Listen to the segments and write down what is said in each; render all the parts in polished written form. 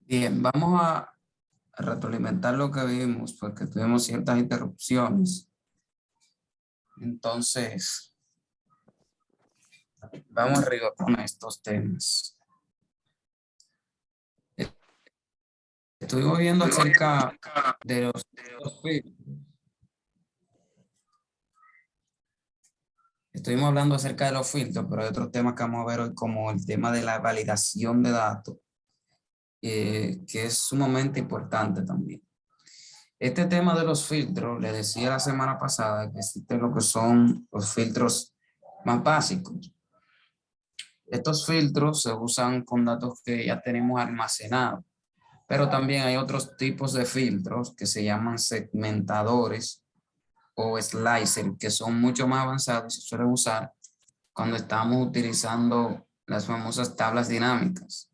Bien, vamos a retroalimentar lo que vimos porque tuvimos ciertas interrupciones. Entonces, vamos arriba con estos temas. Estuvimos viendo acerca de los filtros. Estuvimos hablando acerca de los filtros, pero hay otros temas que vamos a ver hoy, como el tema de la validación de datos, que es sumamente importante también. Este tema de los filtros, le decía la semana pasada que existen lo que son los filtros más básicos. Estos filtros se usan con datos que ya tenemos almacenados, pero también hay otros tipos de filtros que se llaman segmentadores o slicer, que son mucho más avanzados y se suelen usar cuando estamos utilizando las famosas tablas dinámicas.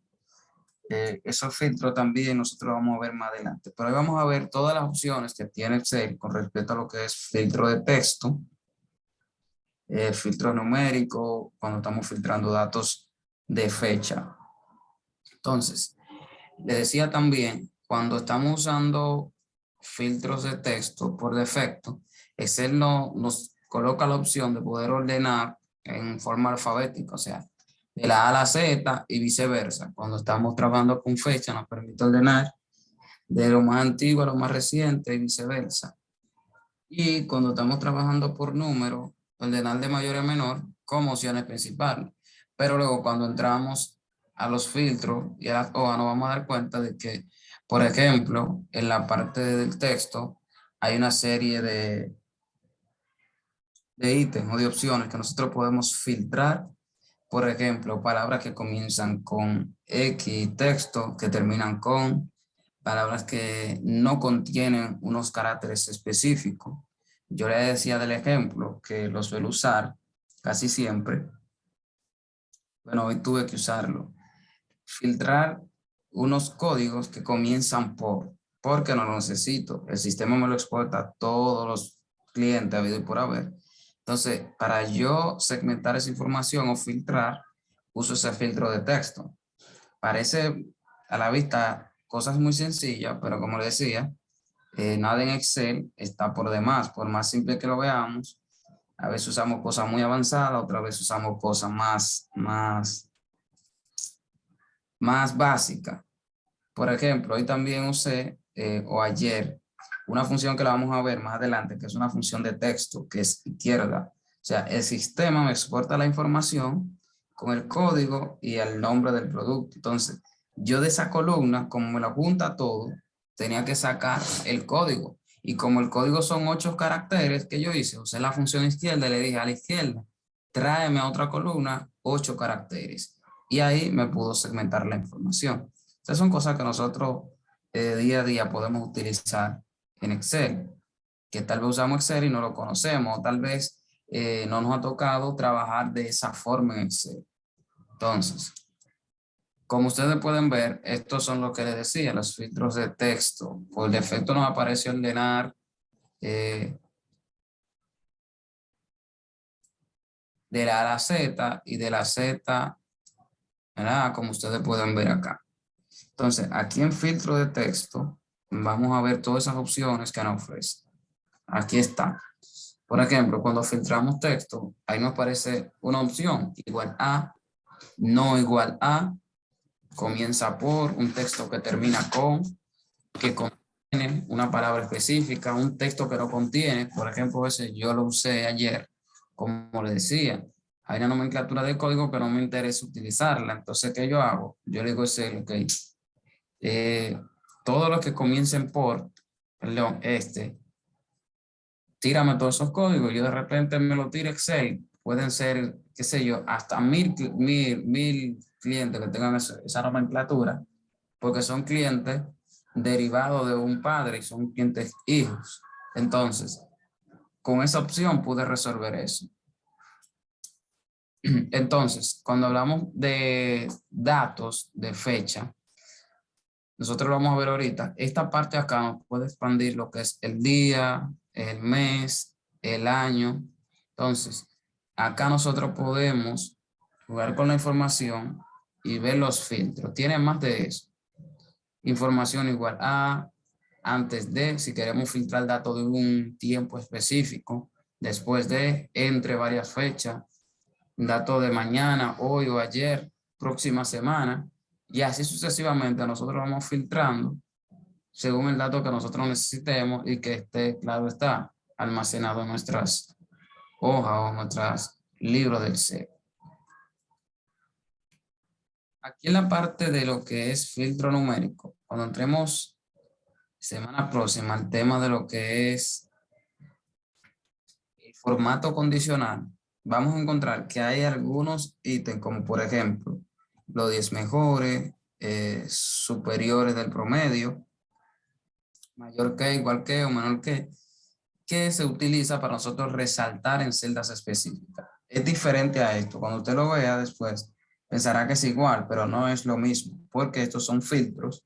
Esos filtros también nosotros vamos a ver más adelante, pero hoy vamos a ver todas las opciones que tiene Excel con respecto a lo que es filtro de texto, filtro numérico, cuando estamos filtrando datos de fecha. Entonces, le decía también, cuando estamos usando filtros de texto por defecto, Excel nos coloca la opción de poder ordenar en forma alfabética, o sea, de la A a la Z y viceversa. Cuando estamos trabajando con fecha, nos permite ordenar de lo más antiguo a lo más reciente y viceversa. Y cuando estamos trabajando por número, ordenar de mayor a menor como opciones principales. Pero luego cuando entramos a los filtros y a las hojas nos vamos a dar cuenta de que, por ejemplo, en la parte del texto hay una serie de ítems o de opciones que nosotros podemos filtrar. Por ejemplo, palabras que comienzan con X, texto que terminan con, palabras que no contienen unos caracteres específicos. Yo le decía del ejemplo que lo suelo usar casi siempre. Bueno, hoy tuve que usarlo. Filtrar unos códigos que comienzan porque no lo necesito. El sistema me lo exporta a todos los clientes habido y por haber. Entonces, para yo segmentar esa información o filtrar, uso ese filtro de texto. Parece a la vista cosas muy sencillas, pero como le decía, nada en Excel está por demás. Por más simple que lo veamos, a veces usamos cosas muy avanzadas, otra vez usamos cosas más básicas. Por ejemplo, hoy también usé, o ayer, una función que la vamos a ver más adelante, que es una función de texto, que es izquierda. O sea, el sistema me exporta la información con el código y el nombre del producto. Entonces, yo de esa columna, como me la apunta todo, tenía que sacar el código. Y como el código son 8 caracteres que yo hice, usé la función izquierda y le dije a la izquierda, tráeme a otra columna 8 caracteres. Y ahí me pudo segmentar la información. Estas son cosas que nosotros día a día podemos utilizar en Excel, que tal vez usamos Excel y no lo conocemos, o tal vez no nos ha tocado trabajar de esa forma en Excel. Entonces, como ustedes pueden ver, estos son lo que les decía, los filtros de texto. Por defecto nos aparece ordenar eh, de la A a la Z y de la Z, ¿verdad? Como ustedes pueden ver acá. Entonces, aquí en filtro de texto, vamos a ver todas esas opciones que nos ofrece. Aquí está. Por ejemplo, cuando filtramos texto, ahí nos aparece una opción, igual a, no igual a, comienza por, un texto que termina con, que contiene una palabra específica, un texto que no contiene. Por ejemplo, ese yo lo usé ayer, como le decía. Hay una nomenclatura de código, pero no me interesa utilizarla. Entonces, ¿qué yo hago? Yo le digo ese, ok, eh, todos los que comiencen por, perdón, tírame todos esos códigos. Yo de repente me lo tiro Excel. Pueden ser, qué sé yo, hasta mil clientes que tengan esa nomenclatura, porque son clientes derivados de un padre y son clientes hijos. Entonces, con esa opción pude resolver eso. Entonces, cuando hablamos de datos de fecha, nosotros lo vamos a ver ahorita. Esta parte de acá nos puede expandir lo que es el día, el mes, el año. Entonces, acá nosotros podemos jugar con la información y ver los filtros. Tiene más de eso. información igual a, antes de, si queremos filtrar datos de un tiempo específico, después de, entre varias fechas, datos de mañana, hoy o ayer, próxima semana, y así sucesivamente nosotros vamos filtrando según el dato que nosotros necesitemos y que esté, claro está, almacenado en nuestras hojas o nuestros libros del C. Aquí en la parte de lo que es filtro numérico, cuando entremos semana próxima al tema de lo que es el formato condicional, vamos a encontrar que hay algunos ítems como por ejemplo los 10 mejores, superiores del promedio, mayor que, igual que o menor que se utiliza para nosotros resaltar en celdas específicas. Es diferente a esto. Cuando usted lo vea después, pensará que es igual, pero no es lo mismo, porque estos son filtros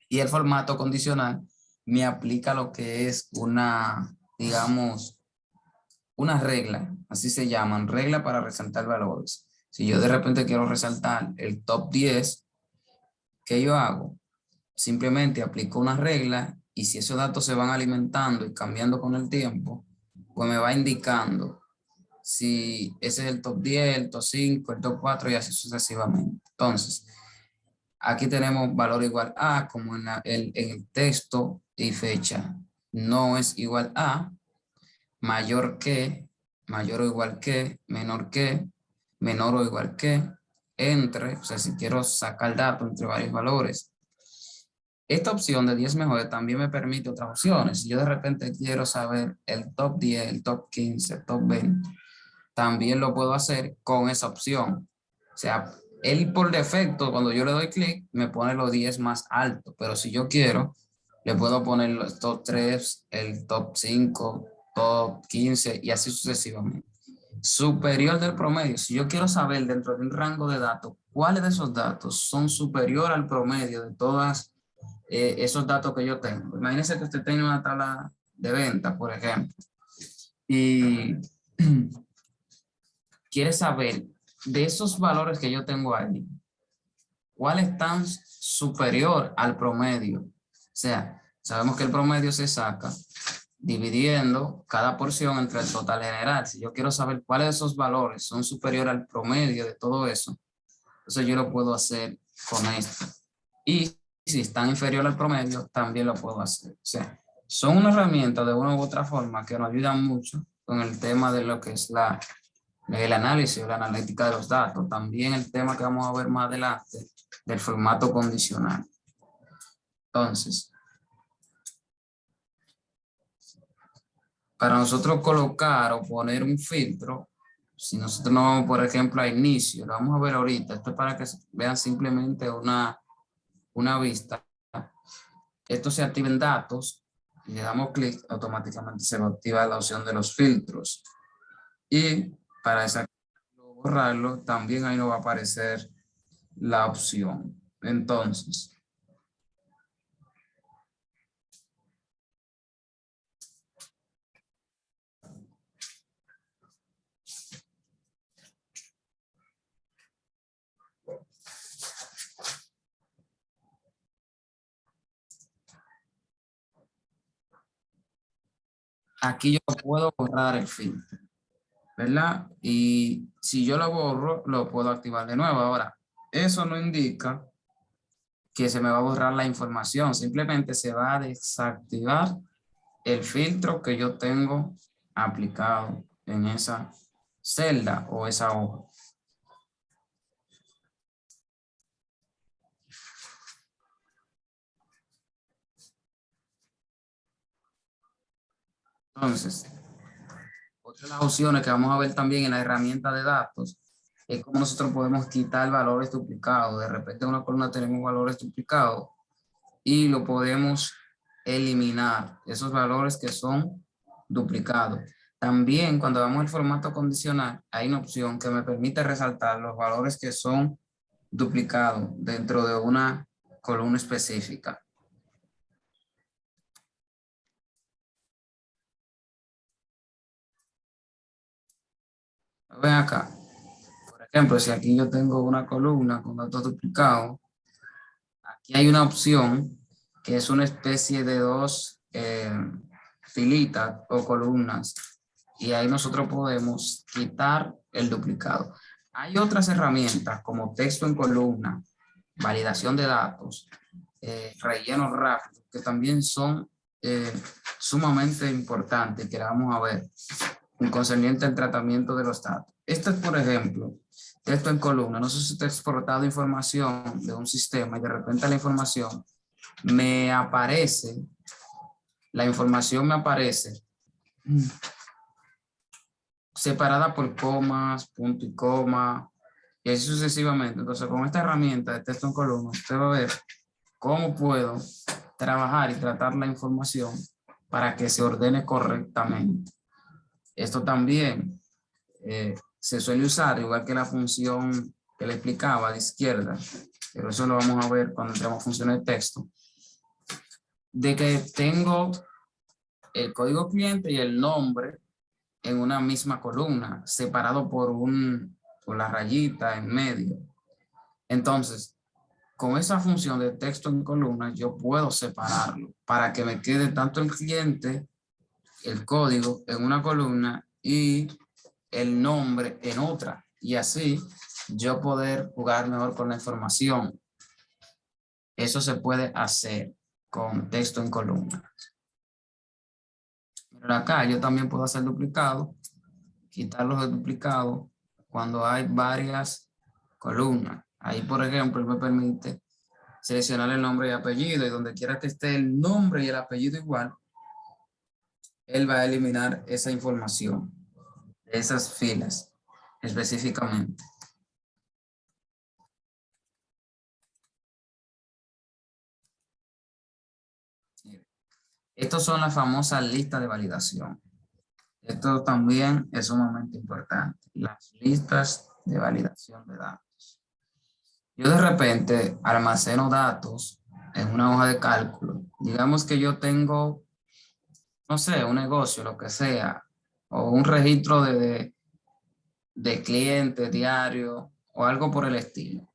y el formato condicional me aplica lo que es una, digamos, una regla, así se llaman, regla para resaltar valores. Si yo de repente quiero resaltar el top 10, ¿qué yo hago? Simplemente aplico una regla y si esos datos se van alimentando y cambiando con el tiempo, pues me va indicando si ese es el top 10, el top 5, el top 4 y así sucesivamente. Entonces, aquí tenemos valor igual a, como en el texto y fecha. No es igual a, mayor que, mayor o igual que, menor o igual que, entre, o sea, si quiero sacar datos entre varios valores. Esta opción de 10 mejores también me permite otras opciones. Si yo de repente quiero saber el top 10, el top 15, el top 20, también lo puedo hacer con esa opción. O sea, él por defecto, cuando yo le doy clic, me pone los 10 más altos, pero si yo quiero, le puedo poner los top 3, el top 5, top 15 y así sucesivamente. Superior del promedio. Si yo quiero saber dentro de un rango de datos, cuáles de esos datos son superior al promedio de todas esos datos que yo tengo. Imagínense que usted tiene una tabla de venta, por ejemplo, y quiere saber de esos valores que yo tengo ahí, cuál están superior al promedio. O sea, sabemos que el promedio se saca dividiendo cada porción entre el total general. Si yo quiero saber cuáles de esos valores son superiores al promedio de todo eso, entonces yo lo puedo hacer con esto. Y si están inferior al promedio, también lo puedo hacer. O sea, son una herramienta de una u otra forma que nos ayudan mucho con el tema de lo que es el análisis o la analítica de los datos. También el tema que vamos a ver más adelante del formato condicional. Entonces, para nosotros colocar o poner un filtro, si nosotros no vamos, por ejemplo, a inicio, lo vamos a ver ahorita, esto es para que vean simplemente una vista. Esto se activa en datos y le damos clic, automáticamente se va a activar la opción de los filtros. Y para borrarlo, también ahí nos va a aparecer la opción. Entonces, aquí yo puedo borrar el filtro, ¿verdad? Y si yo lo borro, lo puedo activar de nuevo. Ahora, eso no indica que se me va a borrar la información, simplemente se va a desactivar el filtro que yo tengo aplicado en esa celda o esa hoja. Entonces, otra de las opciones que vamos a ver también en la herramienta de datos es cómo nosotros podemos quitar valores duplicados. De repente en una columna tenemos valores duplicados y lo podemos eliminar, esos valores que son duplicados. También cuando vamos al formato condicional, hay una opción que me permite resaltar los valores que son duplicados dentro de una columna específica. Ven acá, por ejemplo, si aquí yo tengo una columna con datos duplicados, Aquí hay una opción que es una especie de dos filitas o columnas y ahí nosotros podemos quitar el duplicado. Hay otras herramientas como texto en columna, validación de datos, relleno rápido, que también son sumamente importantes y que la vamos a ver en concerniente al tratamiento de los datos. Este es, por ejemplo, texto en columna. No sé si te ha exportado información de un sistema y de repente la información me aparece, la información me aparece separada por comas, punto y coma, y así sucesivamente. Entonces, con esta herramienta de texto en columna, usted va a ver cómo puedo trabajar y tratar la información para que se ordene correctamente. Esto también se suele usar, igual que la función que le explicaba de izquierda, pero eso lo vamos a ver cuando entremos a funciones de texto, de que tengo el código cliente y el nombre en una misma columna, separado por la rayita en medio. Entonces, con esa función de texto en columna, yo puedo separarlo para que me quede tanto el cliente, el código en una columna y el nombre en otra. Y así yo poder jugar mejor con la información. Eso se puede hacer con texto en columna. Pero acá yo también puedo hacer duplicado, quitarlos de duplicado cuando hay varias columnas. Ahí, por ejemplo, me permite seleccionar el nombre y apellido y donde quiera que esté el nombre y el apellido igual, él va a eliminar esa información de esas filas específicamente. Estos son las famosas listas de validación. Esto también es sumamente importante. Las listas de validación de datos. Yo de repente almaceno datos en una hoja de cálculo. Digamos que yo tengo, no sé, un negocio, lo que sea, o un registro de clientes diario o algo por el estilo.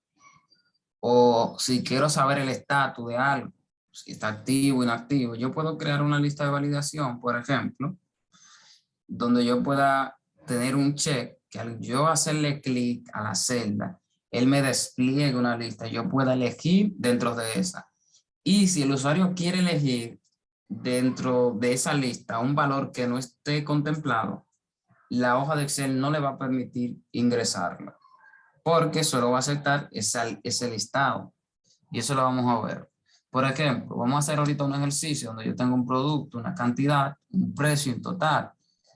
O si quiero saber el estatus de algo, si está activo o inactivo, yo puedo crear una lista de validación, por ejemplo, donde yo pueda tener un check que al yo hacerle clic a la celda, él me despliegue una lista, yo pueda elegir dentro de esa. Y si el usuario quiere elegir dentro de esa lista un valor que no esté contemplado, la hoja de Excel no le va a permitir ingresarlo, porque solo va a aceptar ese listado. Y eso lo vamos a ver. Por ejemplo, vamos a hacer ahorita un ejercicio donde yo tengo un producto, una cantidad, un precio en total.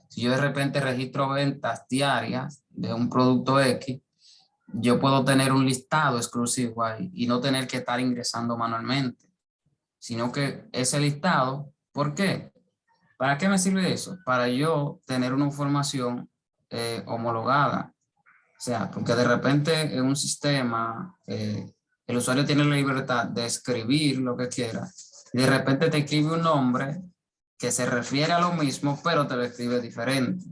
Si yo de repente registro ventas diarias de un producto X, yo puedo tener un listado exclusivo ahí y no tener que estar ingresando manualmente, sino que ese listado, ¿por qué? ¿Para qué me sirve eso? Para yo tener una información homologada. O sea, porque de repente en un sistema el usuario tiene la libertad de escribir lo que quiera y de repente te escribe un nombre que se refiere a lo mismo, pero te lo escribe diferente.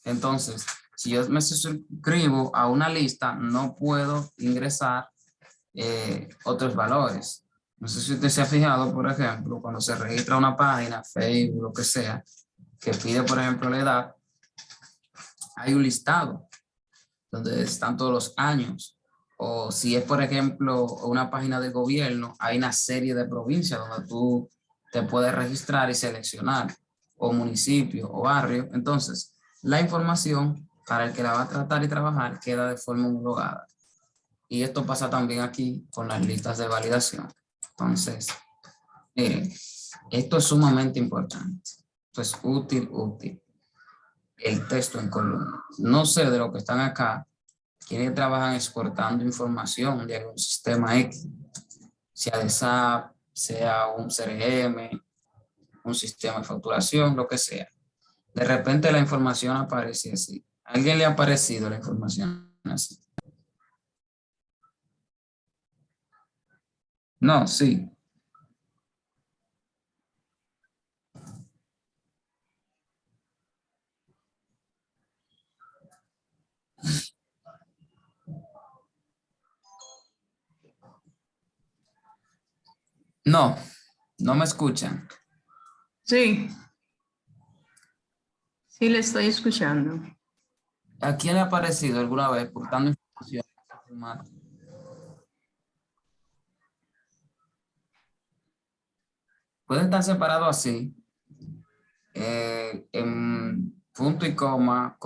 Entonces, si yo me suscribo a una lista, no puedo ingresar otros valores. No sé si usted se ha fijado, por ejemplo, cuando se registra una página, Facebook, lo que sea, que pide, por ejemplo, la edad, hay un listado donde están todos los años. O si es, por ejemplo, una página de gobierno, hay una serie de provincias donde tú te puedes registrar y seleccionar, o municipio o barrio. Entonces, la información para el que la va a tratar y trabajar queda de forma homologada. Y esto pasa también aquí con las listas de validación. Entonces, miren, esto es sumamente importante. Esto es útil, útil. El texto en columna. No sé de lo que están acá, quienes trabajan exportando información de algún sistema X, sea de SAP, sea un CRM, un sistema de facturación, lo que sea. De repente la información aparece así. ¿A alguien le ha aparecido la información así? No, sí. No, no me escuchan. Sí, sí le estoy escuchando. ¿A quién le ha aparecido alguna vez portando información? Puede estar separado así, en punto y coma,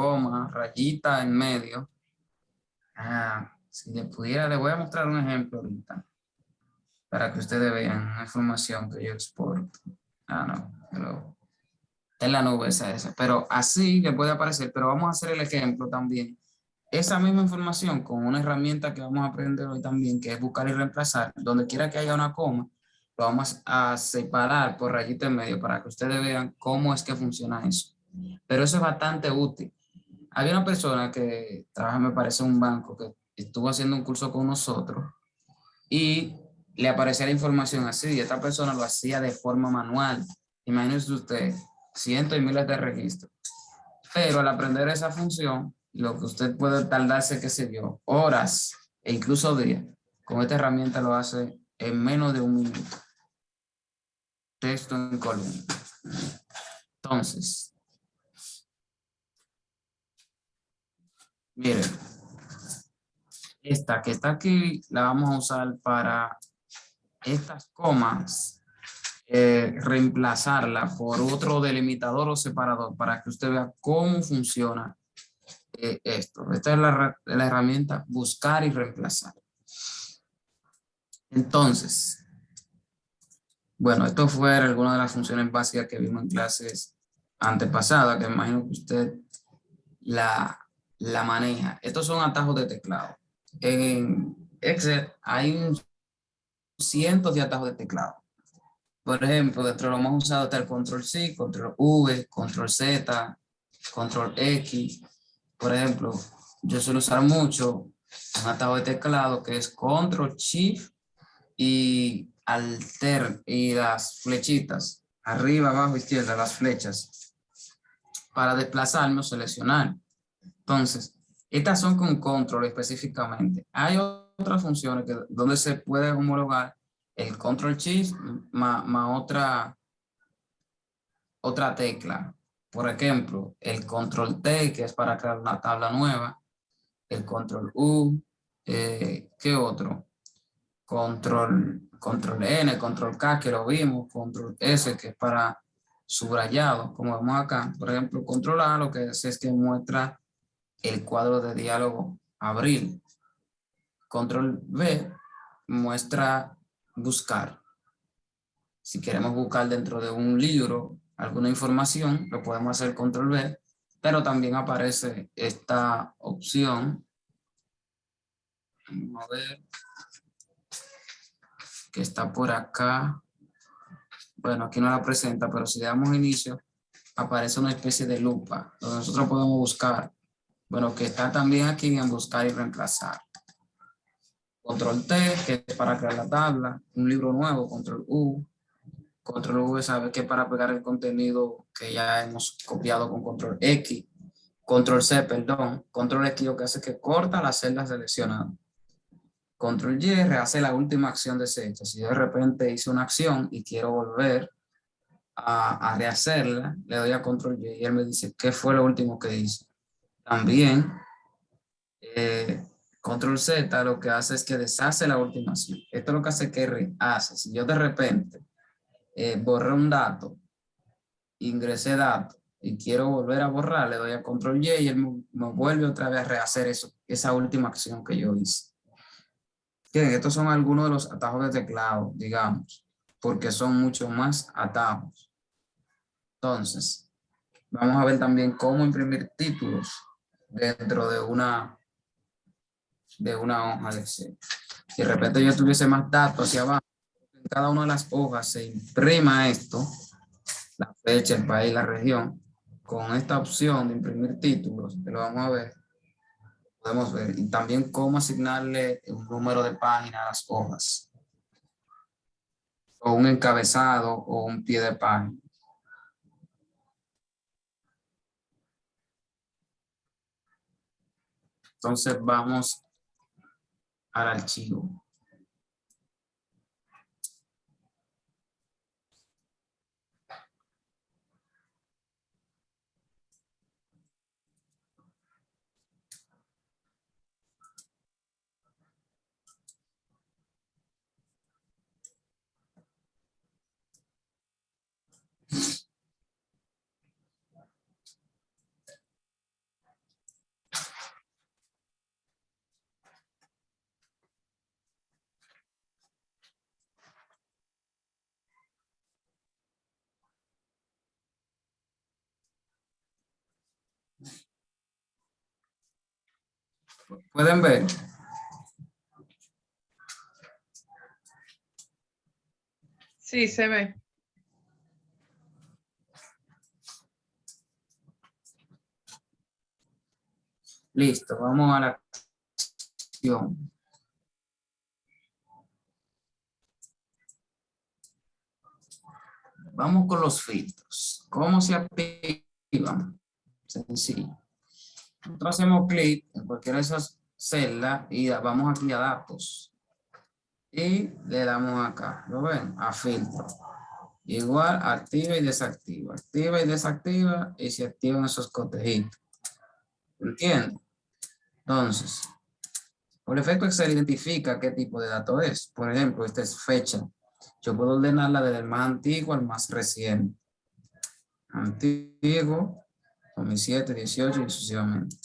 rayita en medio. Si le pudiera, le voy a mostrar un ejemplo ahorita para que ustedes vean la información que yo exporto. No, pero está en la nube esa. Pero así le puede aparecer, pero vamos a hacer el ejemplo también. Esa misma información con una herramienta que vamos a aprender hoy también, que es buscar y reemplazar, donde quiera que haya una coma, lo vamos a separar por rayita en medio para que ustedes vean cómo es que funciona eso. Pero eso es bastante útil. Había una persona que trabaja, me parece, en un banco que estuvo haciendo un curso con nosotros y le aparecía la información así, y esta persona lo hacía de forma manual. Imagínese usted, cientos y miles de registros. Pero al aprender esa función, lo que usted puede tardarse, qué sé yo, horas e incluso días, con esta herramienta lo hace en menos de un minuto. Texto en columna. Entonces, miren, esta que está aquí la vamos a usar para estas comas, reemplazarla por otro delimitador o separador para que usted vea cómo funciona esto. Esta es la herramienta buscar y reemplazar. Entonces, bueno, esto fue alguna de las funciones básicas que vimos en clases antepasadas, que me imagino que usted la maneja. Estos son atajos de teclado. En Excel hay cientos de atajos de teclado. Por ejemplo, dentro de lo más usado está el control C, control V, control Z, control X. Por ejemplo, yo suelo usar mucho un atajo de teclado que es control shift y alter y las flechitas, arriba, abajo, izquierda, las flechas, para desplazarme o seleccionar. Entonces, estas son con control específicamente. Hay otras funciones donde se puede homologar el control shift más otra tecla. Por ejemplo, el control T, que es para crear una tabla nueva, el control U, ¿qué otro? Control N, control K, que lo vimos, control S, que es para subrayado, como vemos acá. Por ejemplo, control A lo que hace es que muestra el cuadro de diálogo abril. Control V muestra buscar. Si queremos buscar dentro de un libro alguna información, lo podemos hacer control V, pero también aparece esta opción. Vamos a ver, que está por acá. Bueno, aquí no la presenta, pero si le damos inicio, aparece una especie de lupa, donde nosotros podemos buscar. Bueno, que está también aquí en buscar y reemplazar. Control T, que es para crear la tabla, un libro nuevo, control U. Control V sabe que es para pegar el contenido que ya hemos copiado con control X. Control C, perdón. Control X lo que hace es que corta la celda seleccionada. Control Y hace la última acción deshecha. Si yo de repente hice una acción y quiero volver a rehacerla, le doy a control Y y él me dice qué fue lo último que hice. También control Z lo que hace es que deshace la última acción. Esto es lo que hace que rehace. Si yo de repente borré un dato, ingresé datos y quiero volver a borrar, le doy a control Y y él me vuelve otra vez a rehacer esa última acción que yo hice. Bien, estos son algunos de los atajos de teclado, digamos, porque son mucho más atajos. Entonces, vamos a ver también cómo imprimir títulos dentro de una hoja de Excel. Si de repente yo tuviese más datos hacia abajo, en cada una de las hojas se imprima esto, la fecha, el país, la región, con esta opción de imprimir títulos, que lo vamos a ver, podemos ver, y también cómo asignarle un número de página a las hojas, o un encabezado, o un pie de página. Entonces vamos al archivo. ¿Pueden ver? Sí, se ve. Listo, vamos a la acción. Vamos con los filtros. ¿Cómo se activan? Sencillo. Nosotros hacemos clic en cualquiera de esas celdas y vamos aquí a datos. Y le damos acá, ¿lo ven? A filtro. Igual activa y desactiva. Activa y desactiva y se activan esos cotejitos. ¿Entienden? Entonces, por efecto Excel identifica qué tipo de dato es. Por ejemplo, esta es fecha. Yo puedo ordenarla desde el más antiguo al más reciente. Antiguo, 2007, 18 y sucesivamente.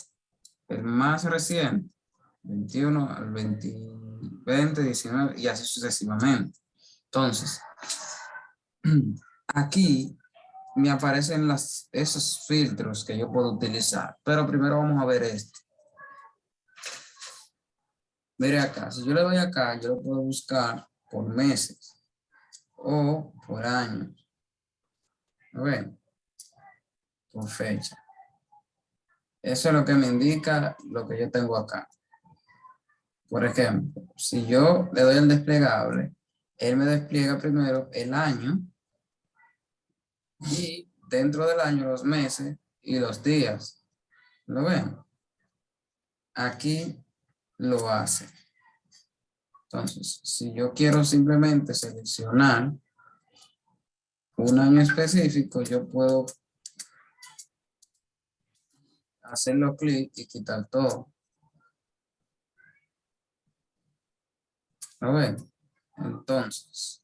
El más reciente, 21 al 20, 19 y así sucesivamente. Entonces, aquí me aparecen esos filtros que yo puedo utilizar. Pero primero vamos a ver esto. Mire acá, si yo le doy acá, yo lo puedo buscar por meses o por años. ¿Lo ven? Por fecha. Eso es lo que me indica lo que yo tengo acá. Por ejemplo, si yo le doy el desplegable, él me despliega primero el año y dentro del año los meses y los días. ¿Lo ven? Aquí lo hace. Entonces, si yo quiero simplemente seleccionar un año específico, yo puedo hacerlo clic y quitar todo. ¿Lo ven? Entonces,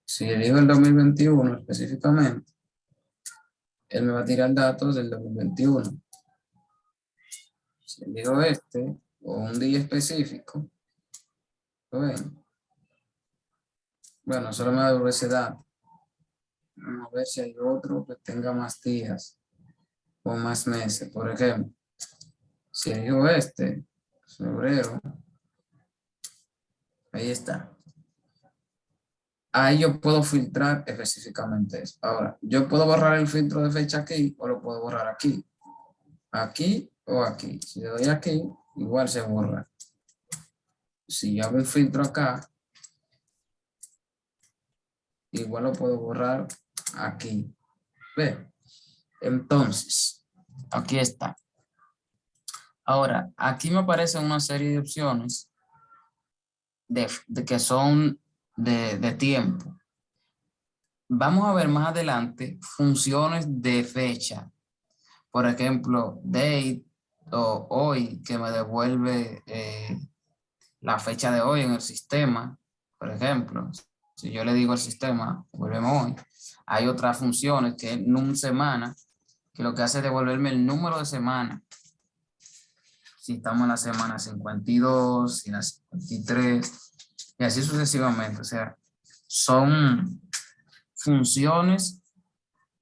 si elijo el 2021 específicamente, él me va a tirar datos del 2021. Si elijo este, o un día específico, ¿lo ven? Bueno, solo me va a devolver ese dato. Vamos a ver si hay otro que tenga más días o más meses. Por ejemplo, si elijo este, febrero, ahí está. Ahí yo puedo filtrar específicamente eso. Ahora, yo puedo borrar el filtro de fecha aquí o lo puedo borrar aquí. Aquí o aquí. Si le doy aquí, igual se borra. Si yo hago un filtro acá, igual lo puedo borrar aquí. ¿Ve? Entonces, aquí está. Ahora, aquí me aparecen una serie de opciones de que son de tiempo. Vamos a ver más adelante funciones de fecha. Por ejemplo, date o hoy, que me devuelve la fecha de hoy en el sistema. Por ejemplo, si yo le digo al sistema, devuélveme hoy, hay otras funciones que es num semana, que lo que hace es devolverme el número de semana. Si estamos en la semana 52, en la 53, y así sucesivamente. O sea, son funciones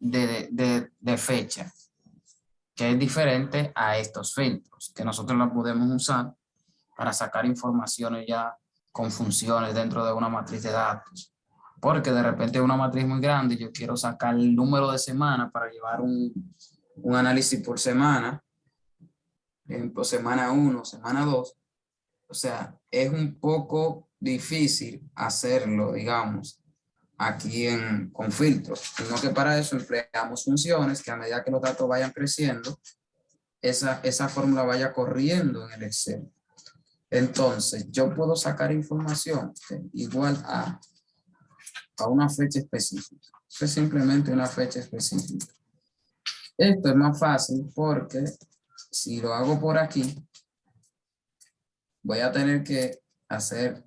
de fecha, que es diferente a estos filtros, que nosotros los podemos usar para sacar informaciones ya con funciones dentro de una matriz de datos. Porque de repente una matriz muy grande, yo quiero sacar el número de semana para llevar un análisis por semana, ejemplo, semana 1, semana 2. O sea, es un poco difícil hacerlo, digamos, aquí con filtros, sino que para eso empleamos funciones que a medida que los datos vayan creciendo, esa fórmula vaya corriendo en el Excel. Entonces, yo puedo sacar información igual a una fecha específica. Esto es simplemente una fecha específica. Esto es más fácil porque si lo hago por aquí, voy a tener que hacer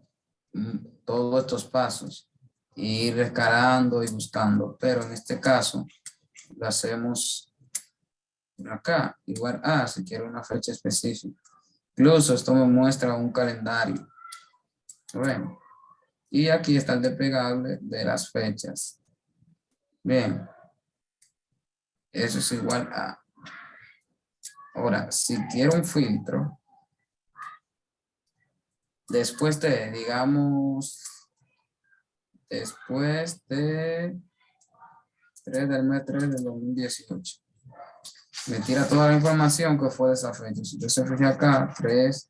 todos estos pasos, ir escalando y buscando, pero en este caso lo hacemos por acá, igual a si quiero una fecha específica. Incluso esto me muestra un calendario. Bueno, y aquí está el desplegable de las fechas. Bien, eso es igual a. Ahora, si quiero un filtro, después de, digamos, después de 3 del mes 3 del 2018, me tira toda la información que fue de esa fecha. Si yo se fija acá, 3,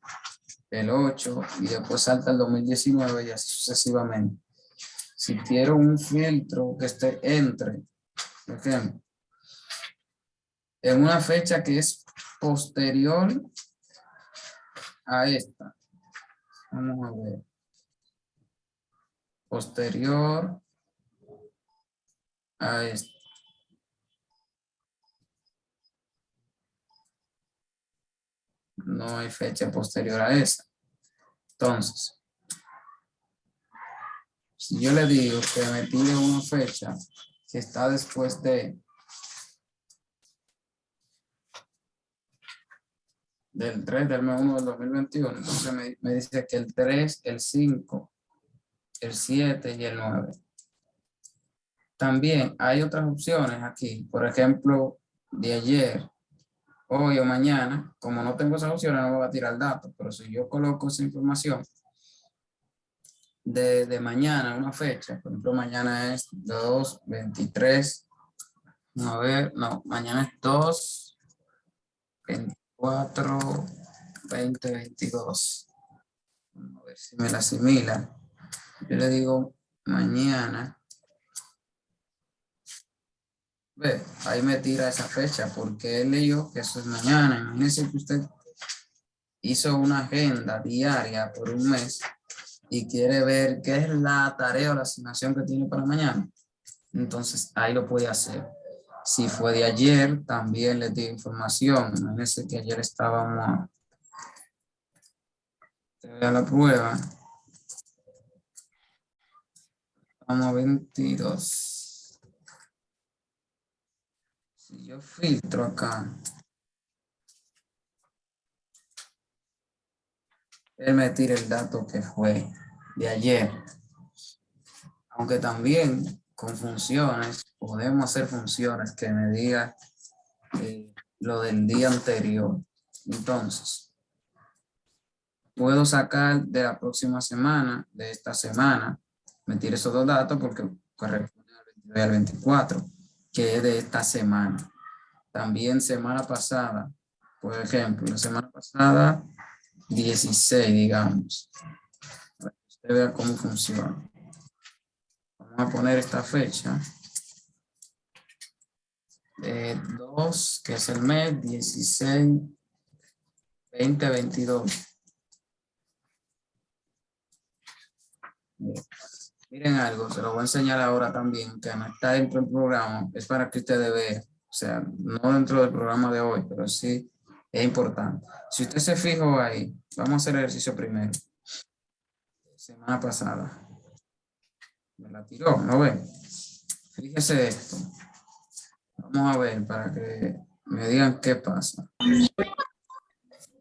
el 8, y después salta el 2019 y así sucesivamente. Si quiero un filtro que esté entre, por ejemplo, en una fecha que es posterior a esta. Vamos a ver. Posterior a esta. No hay fecha posterior a esa. Entonces, si yo le digo que me tire una fecha que está después del 3 del mes 1 del 2021, entonces me dice que el 3, el 5, el 7 y el 9. También hay otras opciones aquí, por ejemplo, de ayer, hoy o mañana. Como no tengo esas opciones, no me va a tirar datos, pero si yo coloco esa información de mañana, una fecha, por ejemplo, mañana es 2, 23, a ver, no, mañana es 2, 24, 20, 22. Vamos a ver si me la asimila. Yo le digo mañana. Ve, ahí me tira esa fecha porque él leyó que eso es mañana. Imagínese que usted hizo una agenda diaria por un mes y quiere ver qué es la tarea o la asignación que tiene para mañana. Entonces ahí lo puede hacer. Si fue de ayer, también le di información. Imagínese que ayer estábamos a la prueba. Vamos a 22. Si yo filtro acá, él me tira el dato que fue de ayer. Aunque también con funciones, podemos hacer funciones que me digan lo del día anterior. Entonces, puedo sacar de la próxima semana, de esta semana, meter esos dos datos porque corresponden al 22 y al 24, que es de esta semana. También semana pasada, por ejemplo, la semana pasada, 16, digamos. Para que usted vea cómo funciona. Vamos a poner esta fecha. 2, que es el mes, 16, 20, 22. Miren algo, se lo voy a enseñar ahora también, que no está dentro del programa, es para que ustedes vean, o sea, no dentro del programa de hoy, pero sí es importante. Si usted se fijó ahí, vamos a hacer el ejercicio primero. Semana pasada. Me la tiró, ¿no ve? Fíjese esto. Vamos a ver para que me digan qué pasa.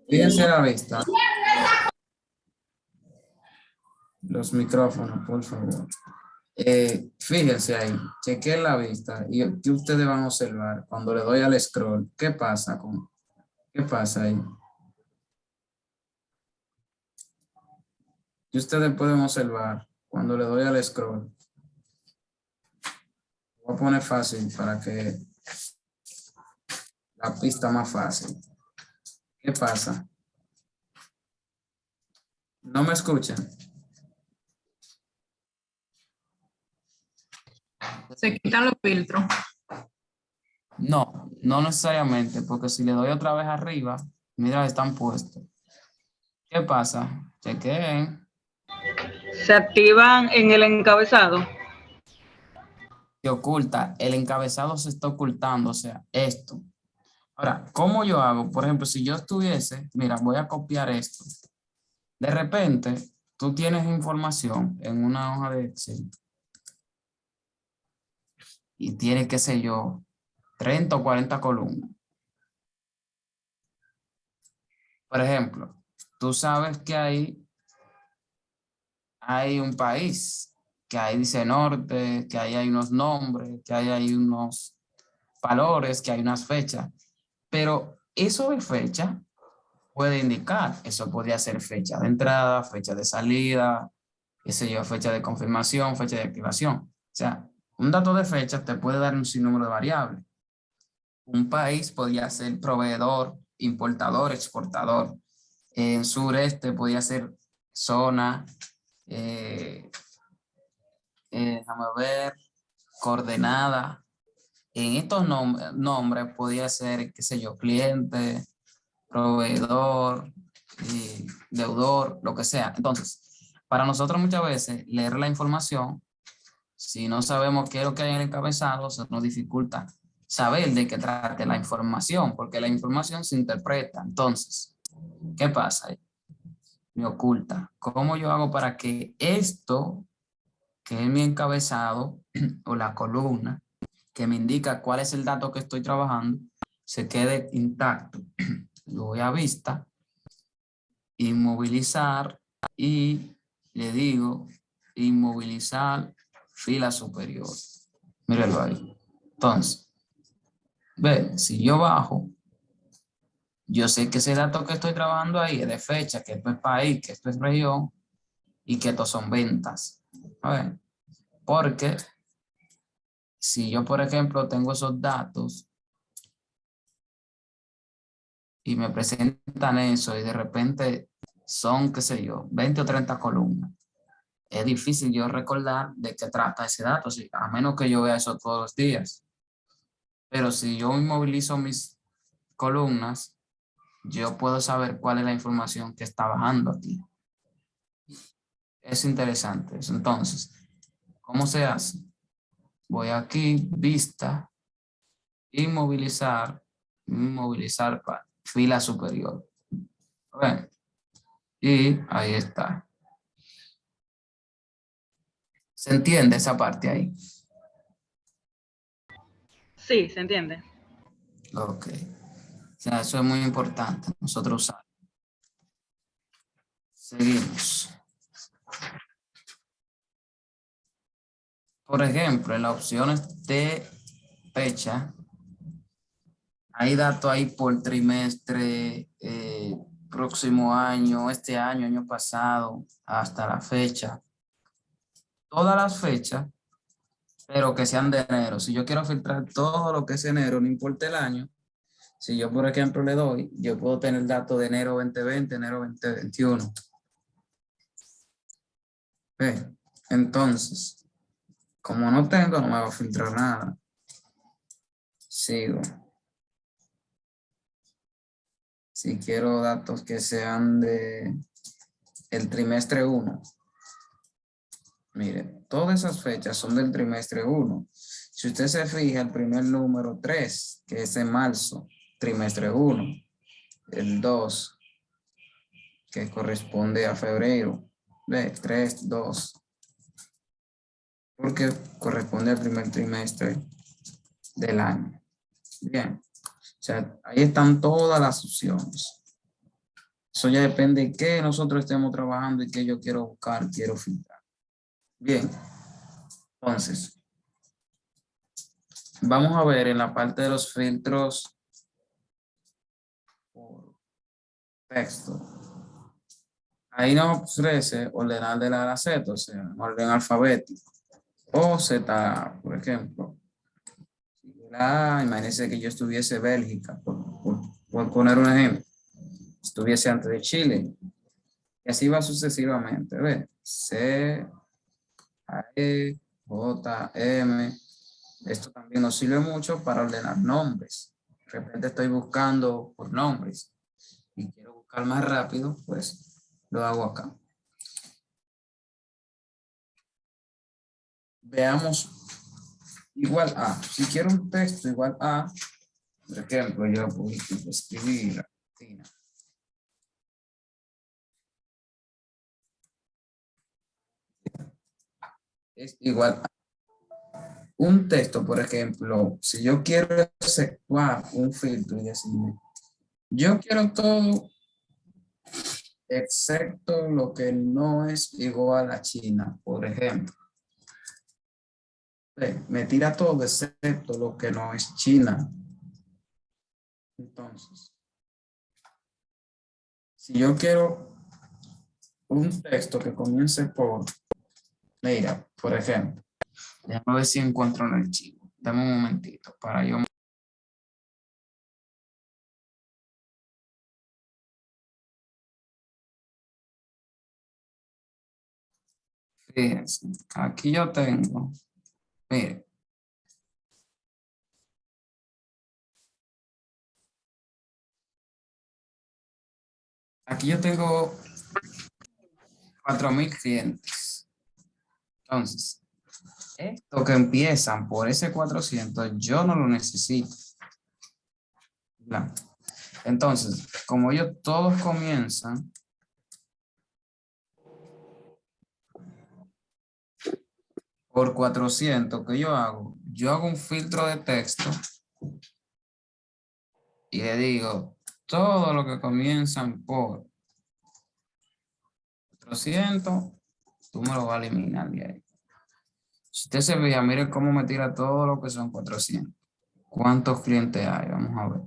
Fíjense la vista. Los micrófonos, por favor. Fíjense ahí, chequen la vista y ¿qué ustedes van a observar cuando le doy al scroll? ¿Qué pasa qué pasa ahí? ¿Qué ustedes pueden observar cuando le doy al scroll? Voy a poner fácil para que la pista más fácil. ¿Qué pasa? ¿No me escuchan? Se quitan los filtros. No, no necesariamente, porque si le doy otra vez arriba, mira, están puestos. ¿Qué pasa? Chequen. Se activan en el encabezado. Se oculta, el encabezado se está ocultando, o sea, esto. Ahora, ¿cómo yo hago? Por ejemplo, si yo estuviese, mira, voy a copiar esto. De repente, tú tienes información en una hoja de Excel y tiene, qué sé yo, 30 o 40 columnas. Por ejemplo, tú sabes que hay un país, que ahí dice norte, que ahí hay unos nombres, que ahí hay unos valores, que hay unas fechas. Pero eso de fecha puede indicar, eso podría ser fecha de entrada, fecha de salida, qué sé yo, fecha de confirmación, fecha de activación. O sea, un dato de fecha te puede dar un sinnúmero de variables. Un país podría ser proveedor, importador, exportador. En sureste podría ser zona, déjame ver, coordenada. En estos nombres podría ser, qué sé yo, cliente, proveedor, deudor, lo que sea. Entonces, para nosotros muchas veces leer la información, si no sabemos qué es lo que hay en el encabezado, se nos dificulta saber de qué trate la información, porque la información se interpreta. Entonces, ¿qué pasa? Me oculta. ¿Cómo yo hago para que esto, que es mi encabezado o la columna, que me indica cuál es el dato que estoy trabajando, se quede intacto? Lo voy a vista, inmovilizar y le digo inmovilizar fila superior. Míralo ahí. Entonces, ve, si yo bajo, yo sé que ese dato que estoy trabajando ahí es de fecha, que esto es país, que esto es región y que esto son ventas. A ver, porque si yo, por ejemplo, tengo esos datos y me presentan eso y de repente son, qué sé yo, 20 o 30 columnas, es difícil yo recordar de qué trata ese dato, a menos que yo vea eso todos los días. Pero si yo inmovilizo mis columnas, yo puedo saber cuál es la información que está bajando aquí. Es interesante eso. Entonces, ¿cómo se hace? Voy aquí, vista, inmovilizar, inmovilizar para fila superior. Bueno, y ahí está. ¿Se entiende esa parte ahí? Sí, se entiende. Ok. O sea, eso es muy importante. Nosotros usamos. Seguimos. Por ejemplo, en las opciones de fecha, hay datos ahí por trimestre, próximo año, este año, año pasado, hasta la fecha. Todas las fechas, pero que sean de enero. Si yo quiero filtrar todo lo que es enero, no importa el año, si yo, por ejemplo, le doy, yo puedo tener datos de enero 2020, enero 2021. ¿Ve? Entonces, como no tengo, no me va a filtrar nada. Sigo. Si quiero datos que sean de el trimestre 1. Mire, todas esas fechas son del trimestre 1. Si usted se fija, el primer número 3, que es en marzo, trimestre 1. El 2, que corresponde a febrero. Ve, 3, 2. Porque corresponde al primer trimestre del año. Bien. O sea, ahí están todas las opciones. Eso ya depende de qué nosotros estemos trabajando y qué yo quiero buscar, quiero filtrar. Bien. Entonces, vamos a ver en la parte de los filtros por texto. Ahí nos ofrece ordenar de la A a Z, o sea, orden alfabético. O Z, por ejemplo. Imagínense que yo estuviese Bélgica, por poner un ejemplo. Estuviese antes de Chile. Y así va sucesivamente. ¿Ve? C, A, E, J, M. Esto también nos sirve mucho para ordenar nombres. De repente estoy buscando por nombres y quiero buscar más rápido, pues lo hago acá. Veamos igual a. Si quiero un texto igual a, por ejemplo, yo puedo escribir Argentina. Es igual a un texto, por ejemplo, si yo quiero efectuar un filtro y decirme, yo quiero todo excepto lo que no es igual a China, por ejemplo. Me tira todo excepto lo que no es China. Entonces, Si yo quiero un texto que comience por, mira, por ejemplo, déjame ver si encuentro un archivo. Dame un momentito para yo. Fíjense, aquí yo tengo, mire, aquí yo tengo 4,000 clientes. Entonces, esto que empiezan por ese 400, yo no lo necesito. ¿Verdad? Entonces, como ellos todos comienzan por 400, ¿qué yo hago? Yo hago un filtro de texto y le digo, todo lo que comienzan por 400, tú me lo vas a eliminar de ahí. Si usted se fija, mire cómo me tira todo lo que son 400. ¿Cuántos clientes hay? Vamos a ver.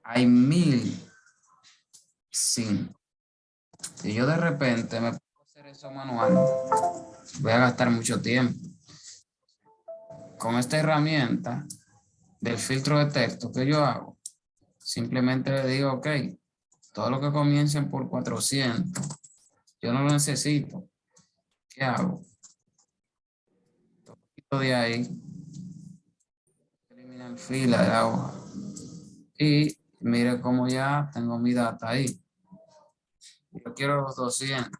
Hay 1,005. Si yo de repente me pongo a hacer eso manual, voy a gastar mucho tiempo. Con esta herramienta del filtro de texto que yo hago, simplemente le digo, ok, todo lo que comiencen por 400, yo no lo necesito. ¿Qué hago? Lo de ahí, eliminar fila de la hoja. Y mire cómo ya tengo mi data ahí. Yo quiero los 200.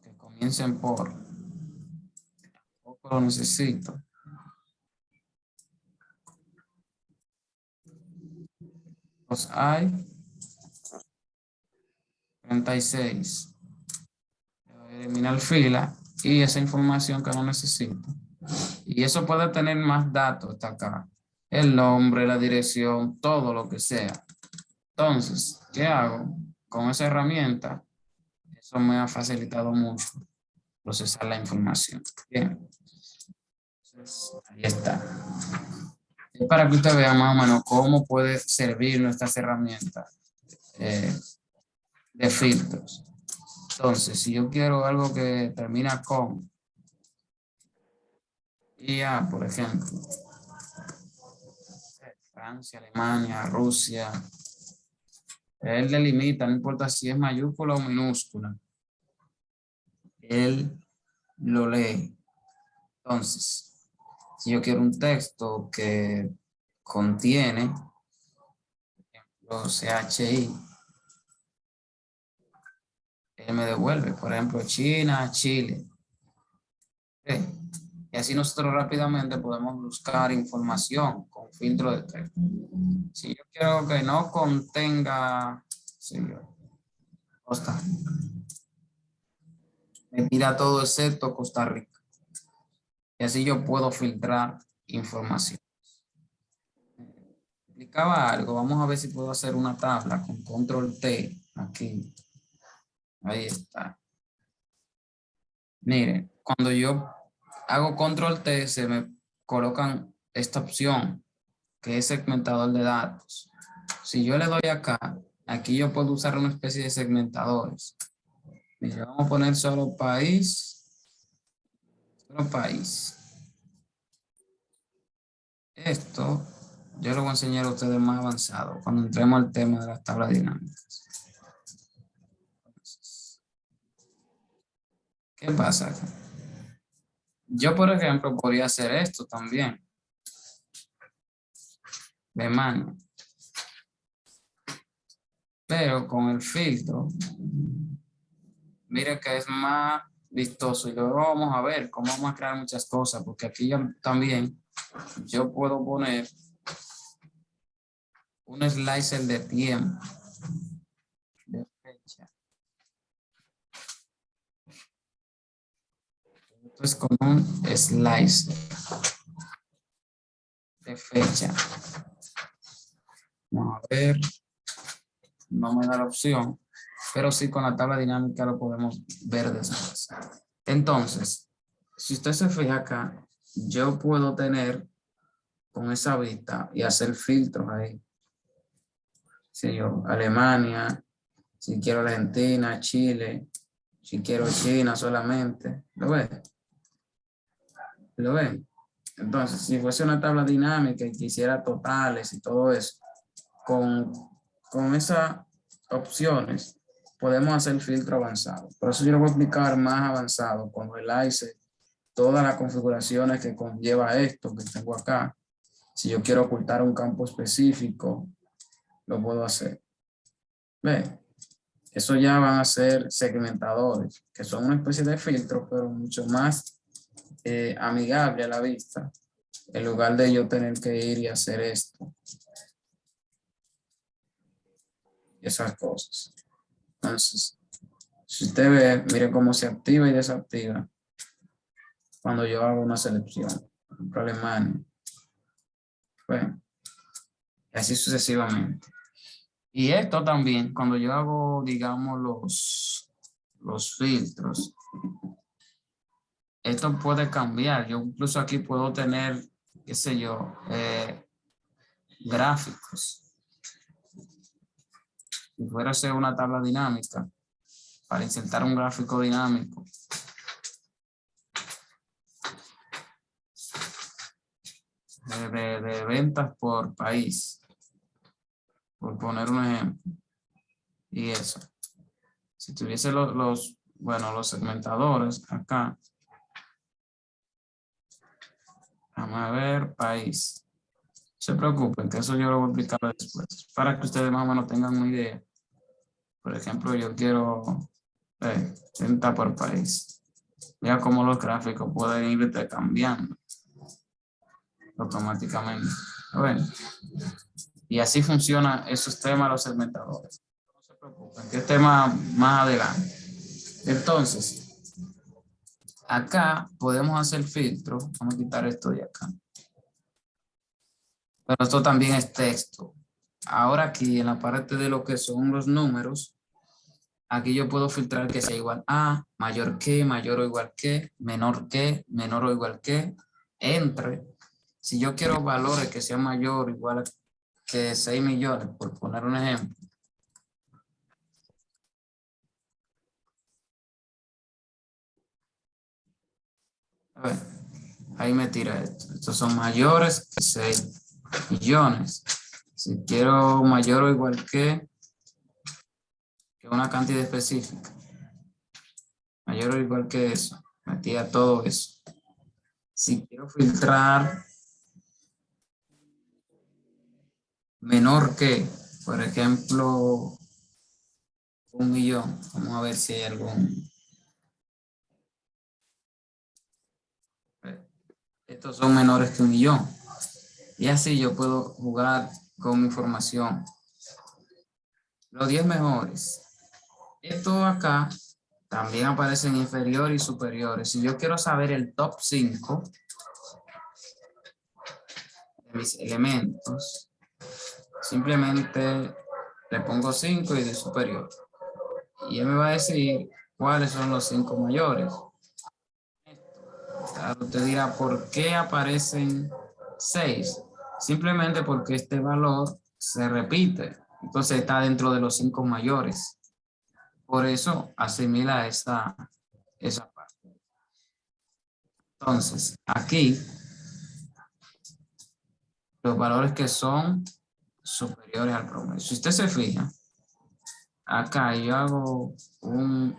Que comiencen por. Tampoco lo necesito. Los hay 36. Voy a eliminar fila y esa información que no necesito. Y eso puede tener más datos hasta acá. El nombre, la dirección, todo lo que sea. Entonces, ¿qué hago? Con esa herramienta, eso me ha facilitado mucho procesar la información. Bien. Entonces, ahí está. Es para que usted vea más o menos cómo puede servir nuestras herramientas de filtros. Entonces, si yo quiero algo que termina con IA, por ejemplo, Francia, Alemania, Rusia, él delimita, no importa si es mayúscula o minúscula, él lo lee. Entonces, si yo quiero un texto que contiene, por ejemplo, CHI, él me devuelve, por ejemplo, China, Chile. Y así nosotros rápidamente podemos buscar información con filtro de texto. Si yo quiero que no contenga, Costa, me tira todo excepto Costa Rica. Y así yo puedo filtrar información. Explicaba algo, vamos a ver si puedo hacer una tabla con control T aquí. Ahí está. Miren, cuando yo hago control T se me colocan esta opción que es segmentador de datos. Si yo le doy acá, aquí yo puedo usar una especie de segmentadores. Mira, vamos a poner solo país. Solo país. Esto yo lo voy a enseñar a ustedes más avanzado cuando entremos al tema de las tablas dinámicas. Entonces, ¿qué pasa acá? Yo, por ejemplo, podría hacer esto también. De mano. Pero con el filtro, mire que es más vistoso y luego vamos a ver cómo vamos a crear muchas cosas, porque aquí ya también yo puedo poner un slicer de tiempo, de fecha. Esto es como un slicer de fecha. Vamos a ver, no me da la opción, pero sí con la tabla dinámica lo podemos ver después. Entonces, si usted se fija acá, yo puedo tener con esa vista y hacer filtros ahí. sé yo, Alemania, si quiero Argentina, Chile, si quiero China solamente. ¿Lo ven? ¿Lo ven? Entonces, si fuese una tabla dinámica y quisiera totales y todo eso, con esas opciones podemos hacer filtro avanzado. Por eso yo lo voy a explicar más avanzado cuando el ICE, todas las configuraciones que conlleva esto que tengo acá. Si yo quiero ocultar un campo específico, lo puedo hacer. ¿Ven? Eso ya van a ser segmentadores, que son una especie de filtro, pero mucho más amigable a la vista, en lugar de yo tener que ir y hacer esto. Esas cosas. Entonces, si usted ve, mire cómo se activa y desactiva cuando yo hago una selección. Por ejemplo, Alemania. Bueno, y así sucesivamente. Y esto también, cuando yo hago, digamos, los filtros, esto puede cambiar. Yo incluso aquí puedo tener, qué sé yo, gráficos. Si fuera a ser una tabla dinámica, para insertar un gráfico dinámico, de ventas por país, por poner un ejemplo. Y eso. Si tuviese los segmentadores acá, vamos a ver, país. No se preocupen, que eso yo lo voy a explicar después, para que ustedes más o menos tengan una idea. Por ejemplo, yo quiero venta por país. Ya como los gráficos pueden ir cambiando automáticamente. Bueno, y así funciona esos temas los segmentadores. No se preocupen, que es tema más adelante. Entonces, acá podemos hacer filtro. Vamos a quitar esto de acá. Pero esto también es texto. Ahora aquí en la parte de lo que son los números, aquí yo puedo filtrar que sea igual a, mayor o igual que, menor o igual que, entre. Si yo quiero valores que sean mayor o igual que 6 millones, por poner un ejemplo. A ver, ahí me tira esto. Estos son mayores que 6 millones. Si quiero mayor o igual que una cantidad específica. Mayor o igual que eso. Metía todo eso. Si quiero filtrar menor que, por ejemplo, 1 millón. Vamos a ver si hay algún. Estos son menores que 1 millón. Y así yo puedo jugar con mi información. Los 10 mejores. Esto acá también aparecen inferiores y superiores. Si yo quiero saber el top 5 de mis elementos, simplemente le pongo 5 y de superior. Y él me va a decir cuáles son los 5 mayores. Usted dirá, ¿por qué aparecen 6? Simplemente porque este valor se repite. Entonces está dentro de los 5 mayores. Por eso asimila esa parte. Entonces, aquí, los valores que son superiores al promedio. Si usted se fija, acá yo hago un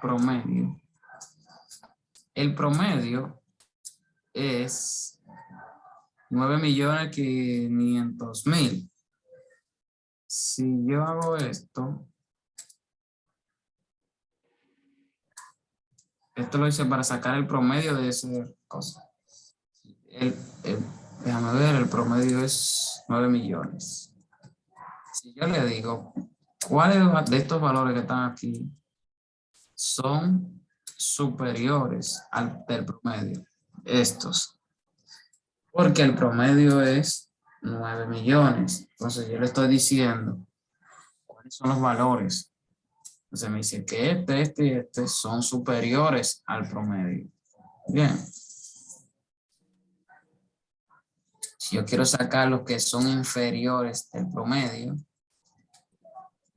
promedio. El promedio es 9.500.000. Si yo hago esto lo hice para sacar el promedio de esa cosa. Déjame ver, el promedio es 9 millones. Si yo le digo, ¿cuáles de estos valores que están aquí son superiores al del promedio? Estos. Porque el promedio es 9 millones. Entonces yo le estoy diciendo cuáles son los valores. Entonces me dice que este y este son superiores al promedio. Bien. Si yo quiero sacar los que son inferiores del promedio,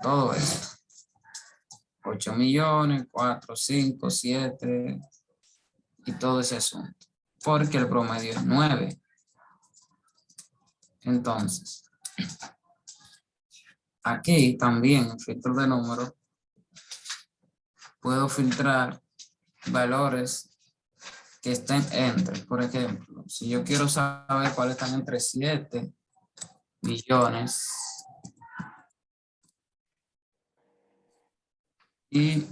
todo eso. 8 millones, 4, 5, 7 y todo ese asunto. Porque el promedio es 9. Entonces, aquí también en filtro de números puedo filtrar valores que estén entre. Por ejemplo, si yo quiero saber cuáles están entre 7 millones y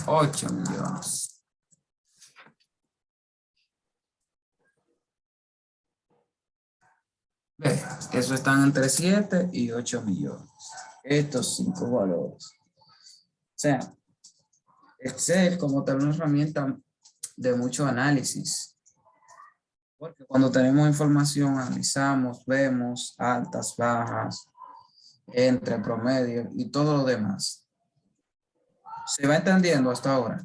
8 millones. Ve, eso están entre 7 y 8 millones. Estos 5 valores. O sea, Excel como tal una herramienta de mucho análisis. Porque cuando tenemos información, analizamos, vemos altas, bajas, entre, promedio y todo lo demás. ¿Se va entendiendo hasta ahora?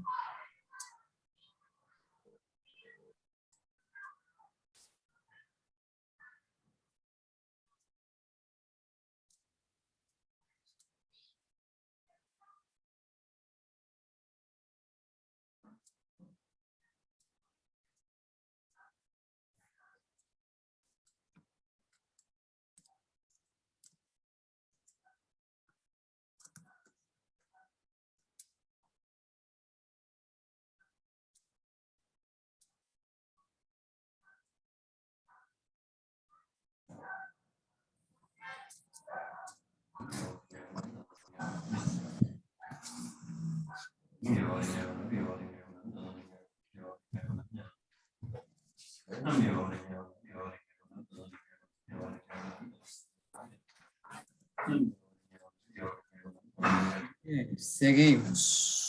Bien, seguimos.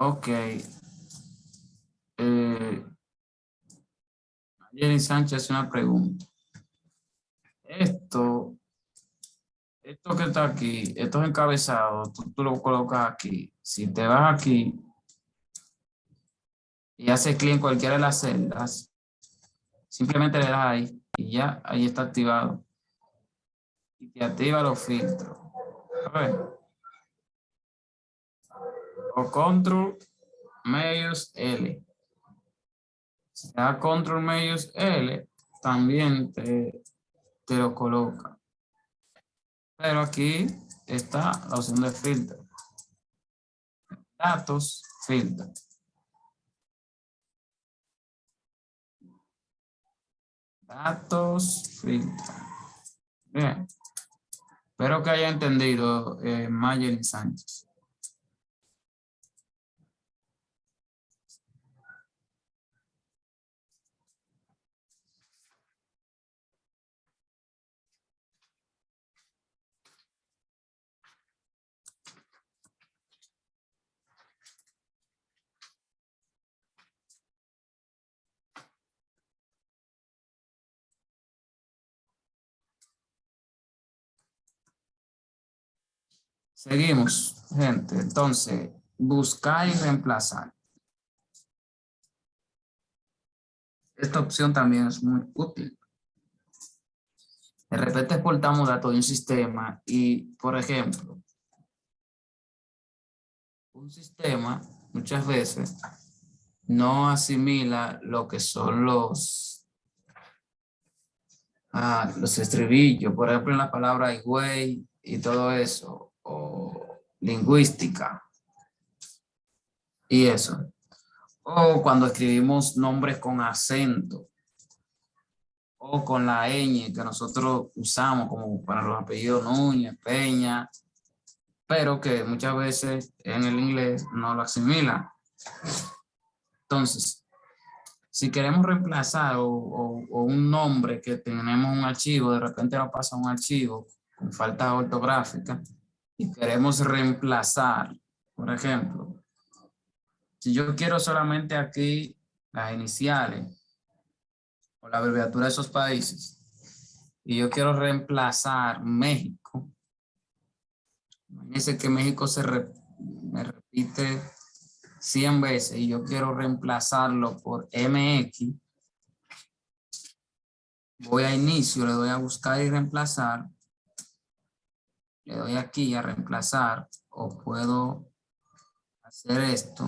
Ok. Jenny Sánchez hace una pregunta. Esto que está aquí, estos encabezados, tú lo colocas aquí. Si te vas aquí y haces clic en cualquiera de las celdas, simplemente le das ahí y ya ahí está activado. Y te activa los filtros. A ver. O control medios L. Si te da control medios L, también te lo coloca. Pero aquí está la opción de filtro. Datos, filtro. Datos, filtro. Bien. Espero que haya entendido, Mayelin Sánchez. Seguimos, gente. Entonces, buscar y reemplazar. Esta opción también es muy útil. De repente exportamos datos de un sistema y, por ejemplo, un sistema muchas veces no asimila lo que son los estribillos, por ejemplo, en la palabra higüey y todo eso, o lingüística y eso. O cuando escribimos nombres con acento o con la ñ que nosotros usamos como para los apellidos Núñez, Peña, pero que muchas veces en el inglés no lo asimila. Entonces, si queremos reemplazar o un nombre que tenemos un archivo, de repente lo pasa a un archivo con falta ortográfica, y queremos reemplazar, por ejemplo, si yo quiero solamente aquí las iniciales o la abreviatura de esos países y yo quiero reemplazar México, imagínense que México me repite 100 veces y yo quiero reemplazarlo por MX, voy a inicio, le doy a buscar y reemplazar, le doy aquí a reemplazar o puedo hacer esto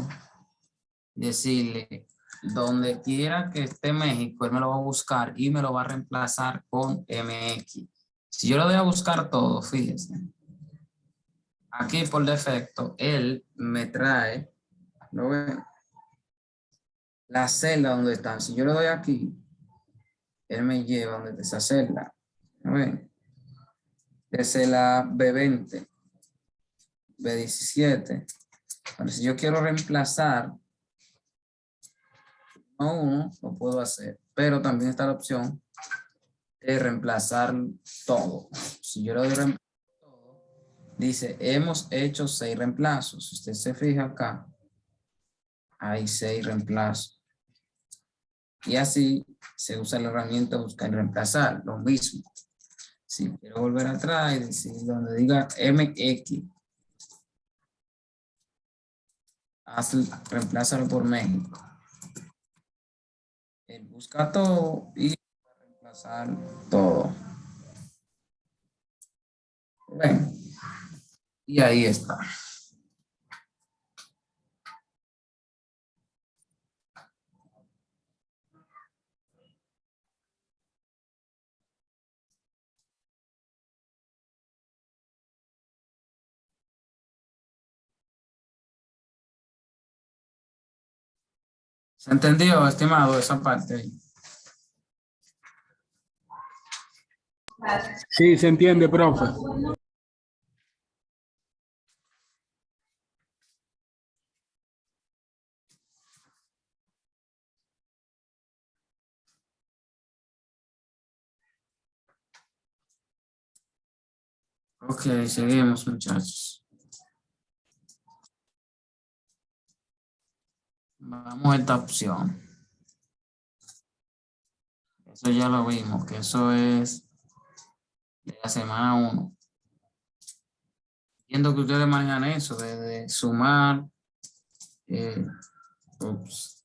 y decirle donde quiera que esté México, él me lo va a buscar y me lo va a reemplazar con MX. Si yo le doy a buscar todo, fíjense, aquí por defecto él me trae, ¿lo ven? La celda donde están. Si yo le doy aquí, él me lleva donde está esa celda. ¿Lo ven? Desde la B20, B17. Pero si yo quiero reemplazar uno, lo puedo hacer. Pero también está la opción de reemplazar todo. Si yo le doy reemplazar todo, dice, hemos hecho 6 reemplazos. Si usted se fija acá, hay 6 reemplazos. Y así se usa la herramienta buscar y reemplazar. Lo mismo. Si quiero volver atrás y decir donde diga MX, reemplázalo por México. Él busca todo y va a reemplazar todo. Ven. Y ahí está. ¿Se entendió, estimado, esa parte ahí? Sí, se entiende, profe. Ok, seguimos, muchachos. Vamos a esta opción. Eso ya lo vimos, que eso es de la semana 1. Entiendo que ustedes manejan eso, de sumar. Ups.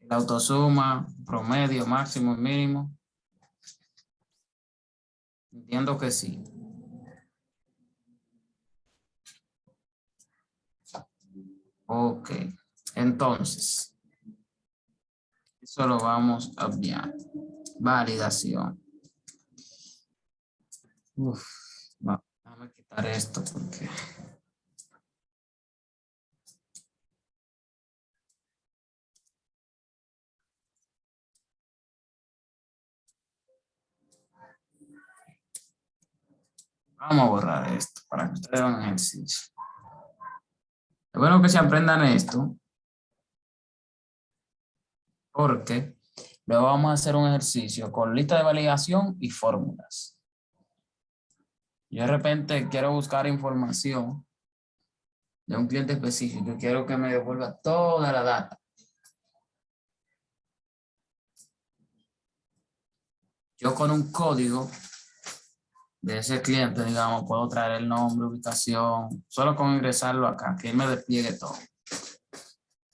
La autosuma, promedio, máximo, mínimo. Entiendo que sí. Ok, entonces, eso lo vamos a obviar. Validación. Uf, déjame quitar esto porque... Vamos a borrar esto para que ustedes hagan ejercicio. Es bueno que se aprendan esto porque luego vamos a hacer un ejercicio con lista de validación y fórmulas. Yo de repente quiero buscar información de un cliente específico y quiero que me devuelva toda la data. Yo con un código de ese cliente, digamos, puedo traer el nombre, ubicación, solo con ingresarlo acá, que él me despliegue todo.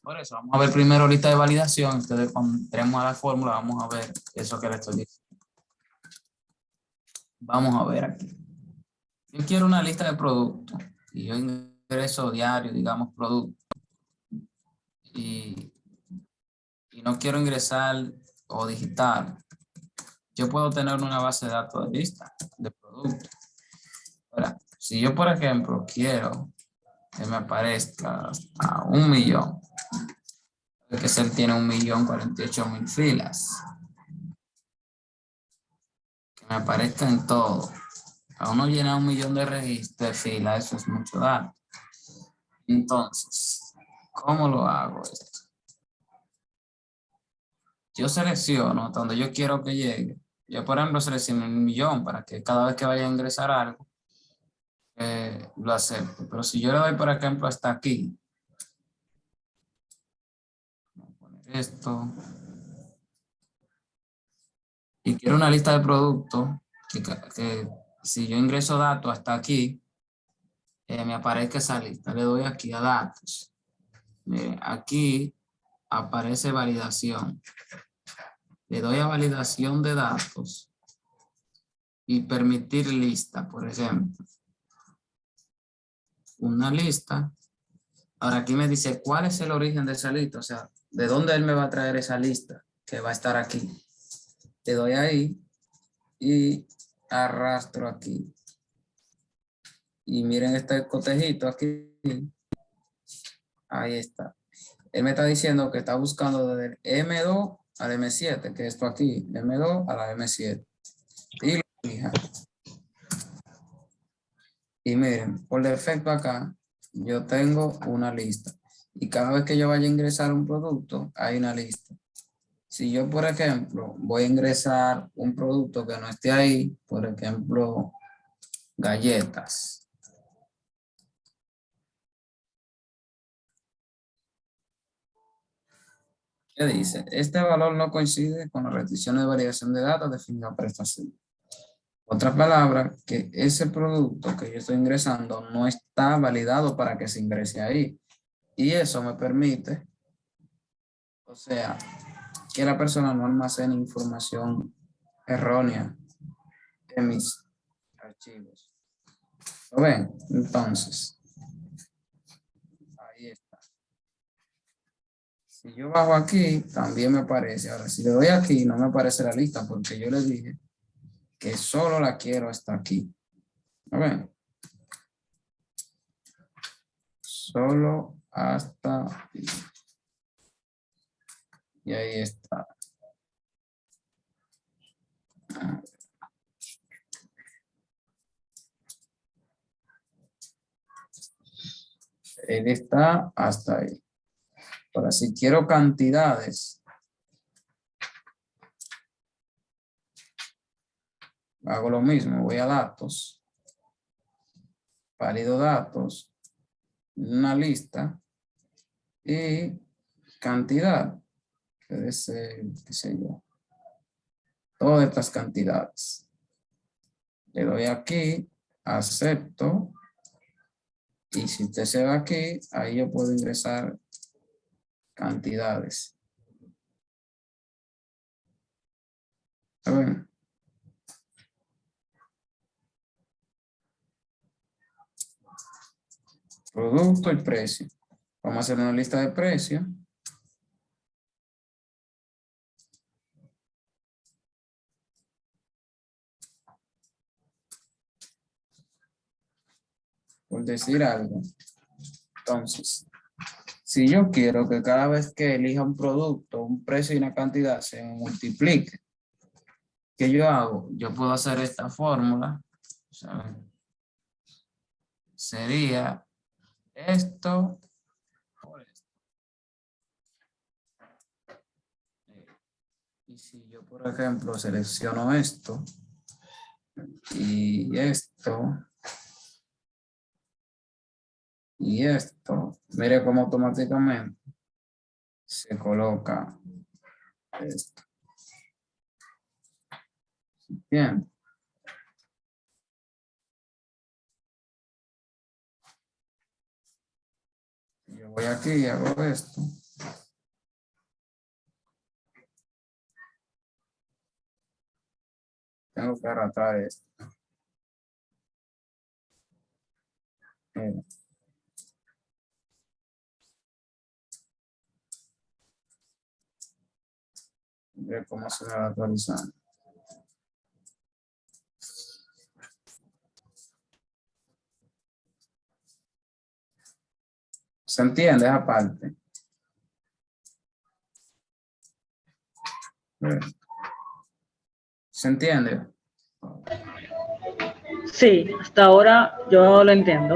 Por eso, vamos a ver primero lista de validación. Entonces, cuando entremos a la fórmula, vamos a ver eso que le estoy diciendo. Vamos a ver aquí. Yo quiero una lista de productos y yo ingreso diario, digamos, productos. Y no quiero ingresar o digital. Yo puedo tener una base de datos de lista de productos. Ahora, si yo, por ejemplo, quiero que me aparezca a 1 millón, que él tiene 1.048.000 filas, que me aparezca en todo. A uno llenar 1 millón de registros de filas, eso es mucho dato. Entonces, ¿cómo lo hago esto? yo selecciono hasta donde yo quiero que llegue. Yo, por ejemplo, selecciono 1.000.000 para que cada vez que vaya a ingresar algo, lo acepte. Pero si yo le doy, por ejemplo, hasta aquí, voy a poner esto, y quiero una lista de productos, que si yo ingreso datos hasta aquí, me aparezca esa lista. Le doy aquí a datos. Miren, aquí aparece validación. Le doy a validación de datos y permitir lista, por ejemplo. Una lista. Ahora aquí me dice cuál es el origen de esa lista, o sea, de dónde él me va a traer esa lista que va a estar aquí. Le doy ahí y arrastro aquí. Y miren este cotejito aquí. Ahí está. Él me está diciendo que está buscando desde el M2 al M7, que es esto aquí, M2 a la M7. Y lo fija. Y miren, por defecto acá, yo tengo una lista. Y cada vez que yo vaya a ingresar un producto, hay una lista. Si yo, por ejemplo, voy a ingresar un producto que no esté ahí, por ejemplo, galletas. ¿Qué dice? Este valor no coincide con las restricciones de variación de datos definidas para esta serie. Otra palabra, que ese producto que yo estoy ingresando no está validado para que se ingrese ahí. Y eso me permite, o sea, que la persona no almacene información errónea en mis archivos. ¿Lo ven? Entonces, ahí está. Si yo bajo aquí, también me aparece. Ahora, si le doy aquí, no me aparece la lista porque yo le dije que solo la quiero hasta aquí. ¿Lo ven? Solo hasta aquí. Y ahí está. Él está hasta ahí. Ahora, si quiero cantidades, hago lo mismo. Voy a datos, válido datos, una lista y cantidad. Puede ser, qué sé yo, todas estas cantidades. Le doy aquí, acepto. Y si usted se va aquí, ahí yo puedo ingresar cantidades. ¿Está bien? Producto y precio. Vamos a hacer una lista de precios. Por decir algo. Entonces, si yo quiero que cada vez que elija un producto, un precio y una cantidad se multiplique, ¿qué yo hago? Yo puedo hacer esta fórmula. ¿Sabe? Sería esto por esto. Y si yo, por ejemplo, selecciono esto y esto y esto, mire cómo automáticamente se coloca esto. Bien. Yo voy aquí y hago esto. Tengo que arrastrar esto. Ve cómo se va actualizando. ¿Se entiende esa parte? ¿Se entiende? Sí, hasta ahora yo lo entiendo.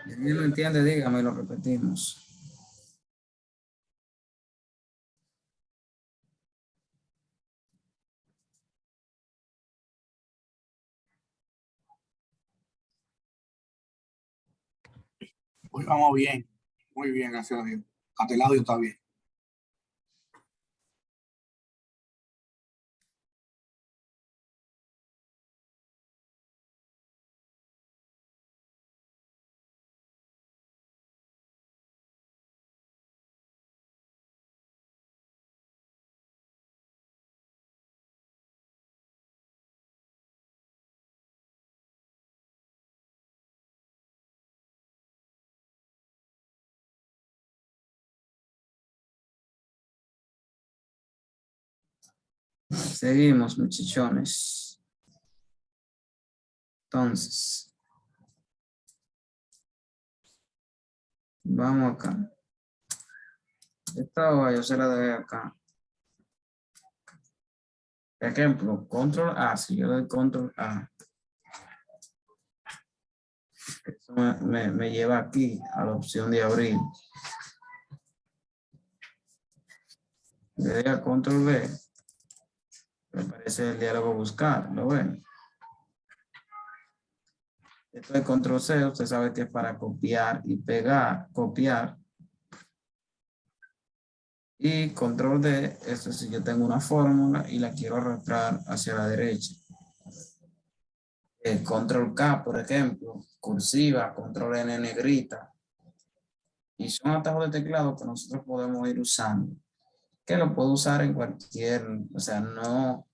Si alguien lo entiende, dígame y lo repetimos. Hoy vamos bien. Muy bien, gracias a Dios. Hasta el audio está bien. Seguimos, muchachones. Entonces, vamos acá. Esta hoja yo se la dejé acá. Por ejemplo, control A, si yo doy control A, eso me lleva aquí a la opción de abrir. Le doy a control B, me aparece el diálogo buscar, ¿lo ven? Esto de control C, usted sabe que es para copiar y pegar, copiar. Y control D, esto si yo tengo una fórmula y la quiero arrastrar hacia la derecha. Control K, por ejemplo, cursiva, control N negrita. Y son atajos de teclado que nosotros podemos ir usando. Que lo puedo usar en cualquier, o sea, no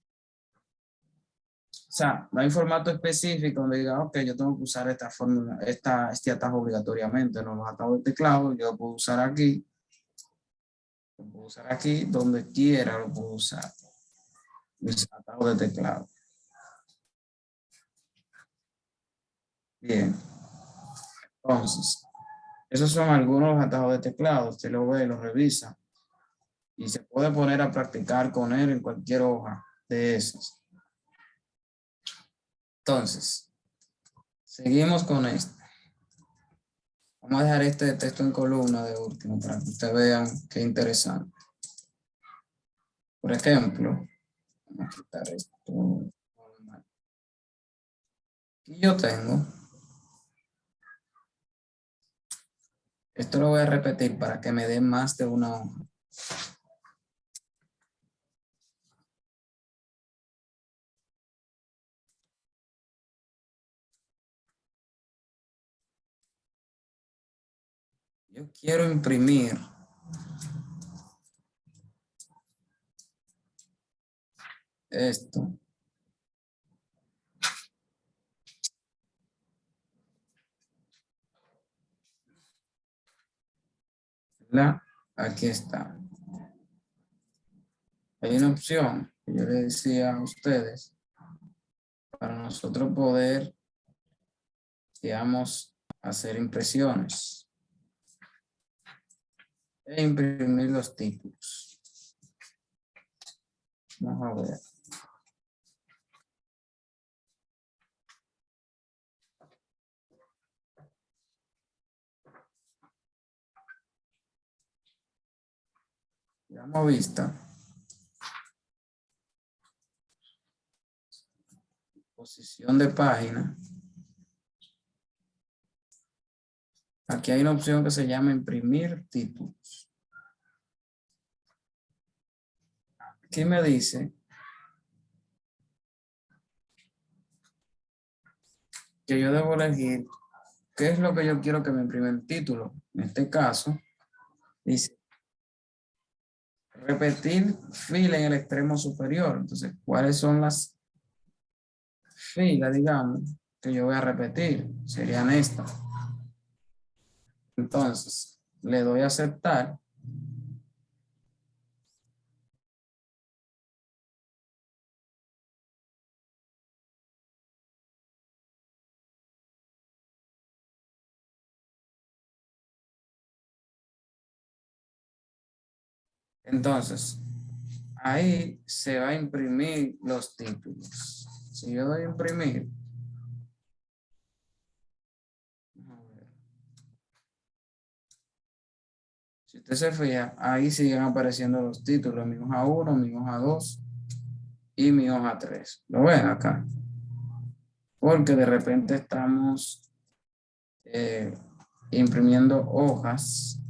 hay formato específico donde diga, ok, yo tengo que usar esta fórmula, este atajo obligatoriamente, no, los atajos de teclado, yo lo puedo usar aquí. Lo puedo usar aquí, donde quiera lo puedo usar. Mis atajos de teclado. Bien. Entonces, esos son algunos atajos de teclado. Usted lo ve, lo revisa. Y se puede poner a practicar con él en cualquier hoja de esas. Entonces, seguimos con esto. Vamos a dejar este de texto en columna de último para que ustedes vean qué interesante. Por ejemplo, vamos a quitar esto. Aquí yo tengo. Esto lo voy a repetir para que me dé más de una hoja. Yo quiero imprimir esto. Aquí está. Hay una opción que yo le decía a ustedes para nosotros poder, digamos, hacer impresiones e imprimir los títulos. Vamos a ver. Damos vista. Posición de página. Aquí hay una opción que se llama imprimir títulos. Aquí me dice que yo debo elegir qué es lo que yo quiero que me imprima el título. En este caso, dice repetir fila en el extremo superior. Entonces, ¿cuáles son las filas, digamos, que yo voy a repetir? Serían estas. Entonces, le doy a aceptar. Entonces, ahí se va a imprimir los títulos. Si yo doy a imprimir, si usted se fija, ahí siguen apareciendo los títulos, mi hoja 1, mi hoja 2 y mi hoja 3. ¿Lo ven acá? Porque de repente estamos imprimiendo hojas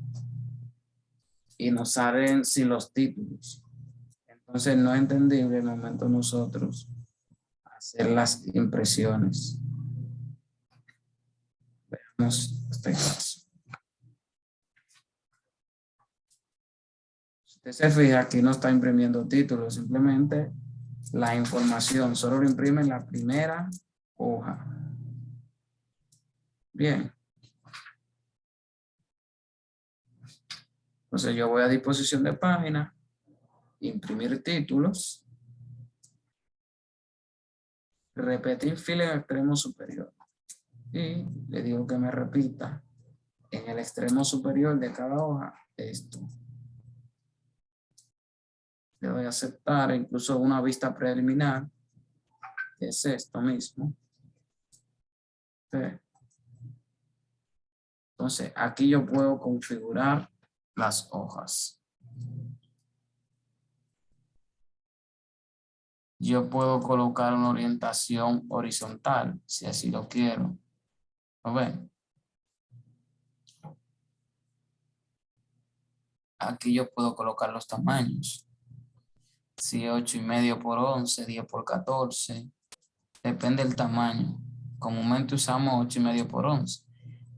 y nos salen sin los títulos. Entonces no es entendible el momento nosotros hacer las impresiones. Veamos este caso. Si usted se fija, aquí no está imprimiendo títulos, simplemente la información, solo lo imprime en la primera hoja. Bien. Entonces yo voy a disposición de página, imprimir títulos, repetir fila en el extremo superior. Y le digo que me repita en el extremo superior de cada hoja esto. Le doy a aceptar, incluso una vista preliminar, que es esto mismo. Entonces, aquí yo puedo configurar las hojas. Yo puedo colocar una orientación horizontal, si así lo quiero. ¿Lo ven? Aquí yo puedo colocar los tamaños. Si 8,5 por 11, 10 por 14. Depende del tamaño. Comúnmente usamos 8,5 por 11.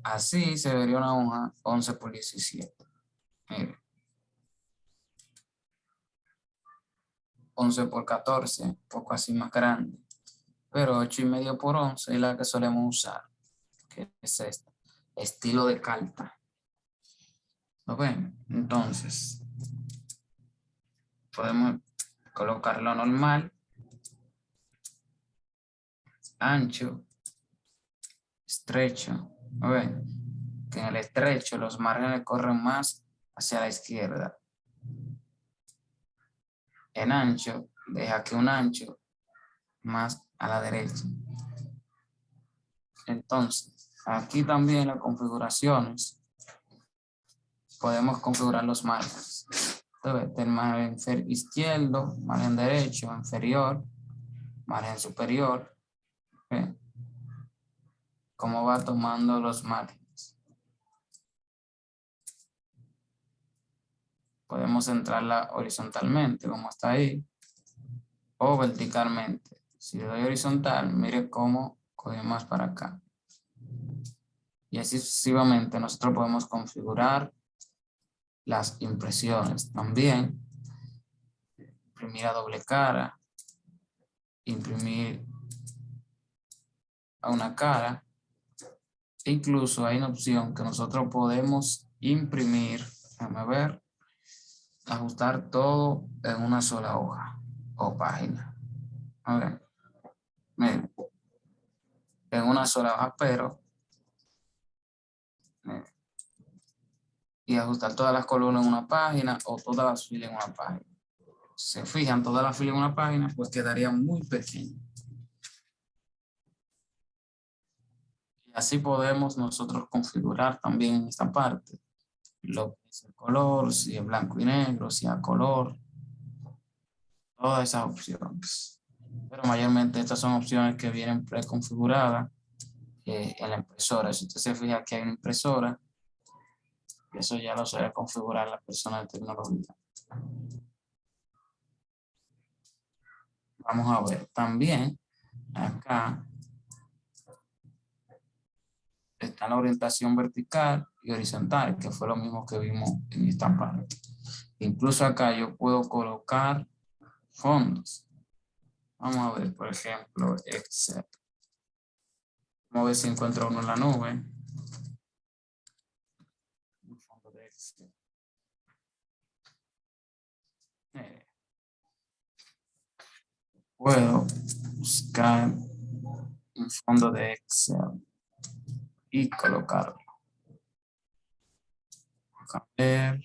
Así se vería una hoja 11 por 17. Mire. 11 por 14, un poco así más grande. Pero 8,5 por 11 es la que solemos usar. Que es esta. Estilo de carta. ¿Lo ven? Entonces, podemos colocarlo normal, ancho, estrecho. ¿Lo ven? Que en el estrecho los márgenes corren más hacia la izquierda. En ancho, deja que un ancho más a la derecha. Entonces, aquí también las configuraciones, podemos configurar los márgenes. Entonces, el margen izquierdo, margen derecho, inferior, margen superior. ¿Ven? Cómo va tomando los márgenes. Podemos centrarla horizontalmente, como está ahí, o verticalmente. Si le doy horizontal, mire cómo coge más para acá. Y así sucesivamente nosotros podemos configurar las impresiones también. Imprimir a doble cara, imprimir a una cara. Incluso hay una opción que nosotros podemos imprimir, déjame ver, ajustar todo en una sola hoja o página. A ver, miren, en una sola hoja, pero miren, y ajustar todas las columnas en una página o todas las filas en una página. Si se fijan, todas las filas en una página, pues quedaría muy pequeño. Y así podemos nosotros configurar también en esta parte lo que es el color, si es blanco y negro, si es a color, todas esas opciones. Pero mayormente estas son opciones que vienen preconfiguradas en la impresora. Si usted se fija que hay una impresora, eso ya lo suele configurar la persona de tecnología. Vamos a ver también acá está la orientación vertical y horizontal, que fue lo mismo que vimos en esta parte. Incluso acá yo puedo colocar fondos. Vamos a ver, por ejemplo, Excel. Vamos a ver si encuentro uno en la nube. Un fondo de Excel. Puedo buscar un fondo de Excel y colocarlo. A ver.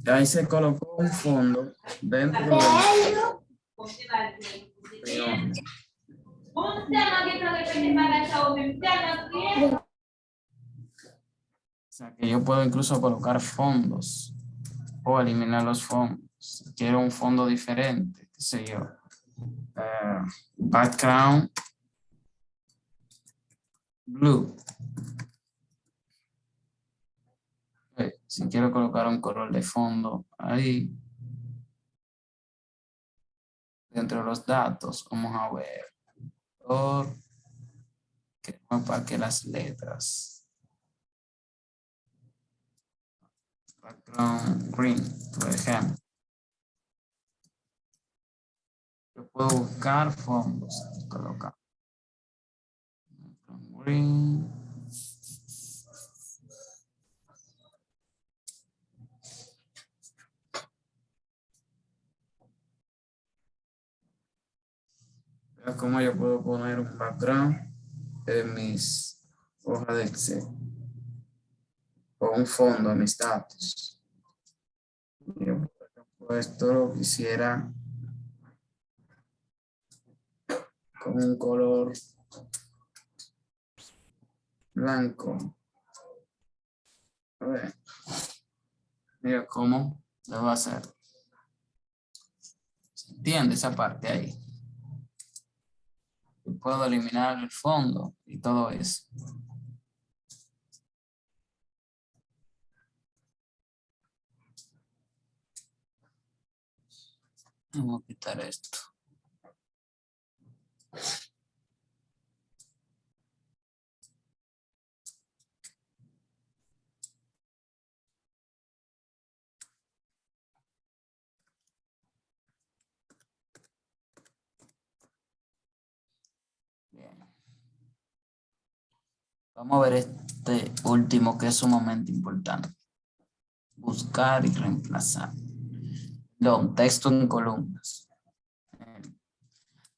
Ahí se colocó un fondo dentro de sea que yo puedo incluso colocar fondos o eliminar los fondos. Si quiero un fondo diferente, qué sé yo. Background blue. Si quiero colocar un color de fondo ahí. Dentro de los datos, vamos a ver. Que no apague las letras. Background green, por ejemplo. Yo puedo buscar fondos. Colocar. Background green. Vea cómo yo puedo poner un background en mis hojas de Excel. O un fondo en mis datos. Yo, por ejemplo, esto lo quisiera con un color blanco. A ver. Mira cómo lo va a hacer. ¿Se entiende esa parte ahí? Yo puedo eliminar el fondo y todo eso. Vamos a quitar esto. Bien. Vamos a ver este último que es sumamente importante. Buscar y reemplazar. No, texto en columnas. De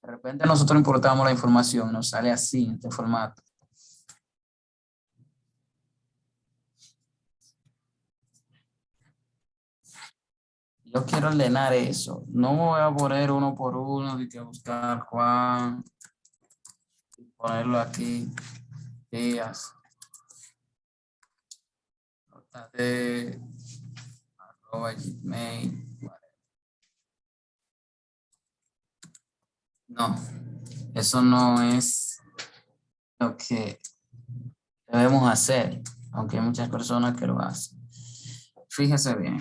repente nosotros importamos la información, nos sale así en este formato. Yo quiero ordenar eso. No voy a poner uno por uno, de que buscar Juan, ponerlo aquí, días, de @gmail. No, eso no es lo que debemos hacer, aunque hay muchas personas que lo hacen. Fíjese bien.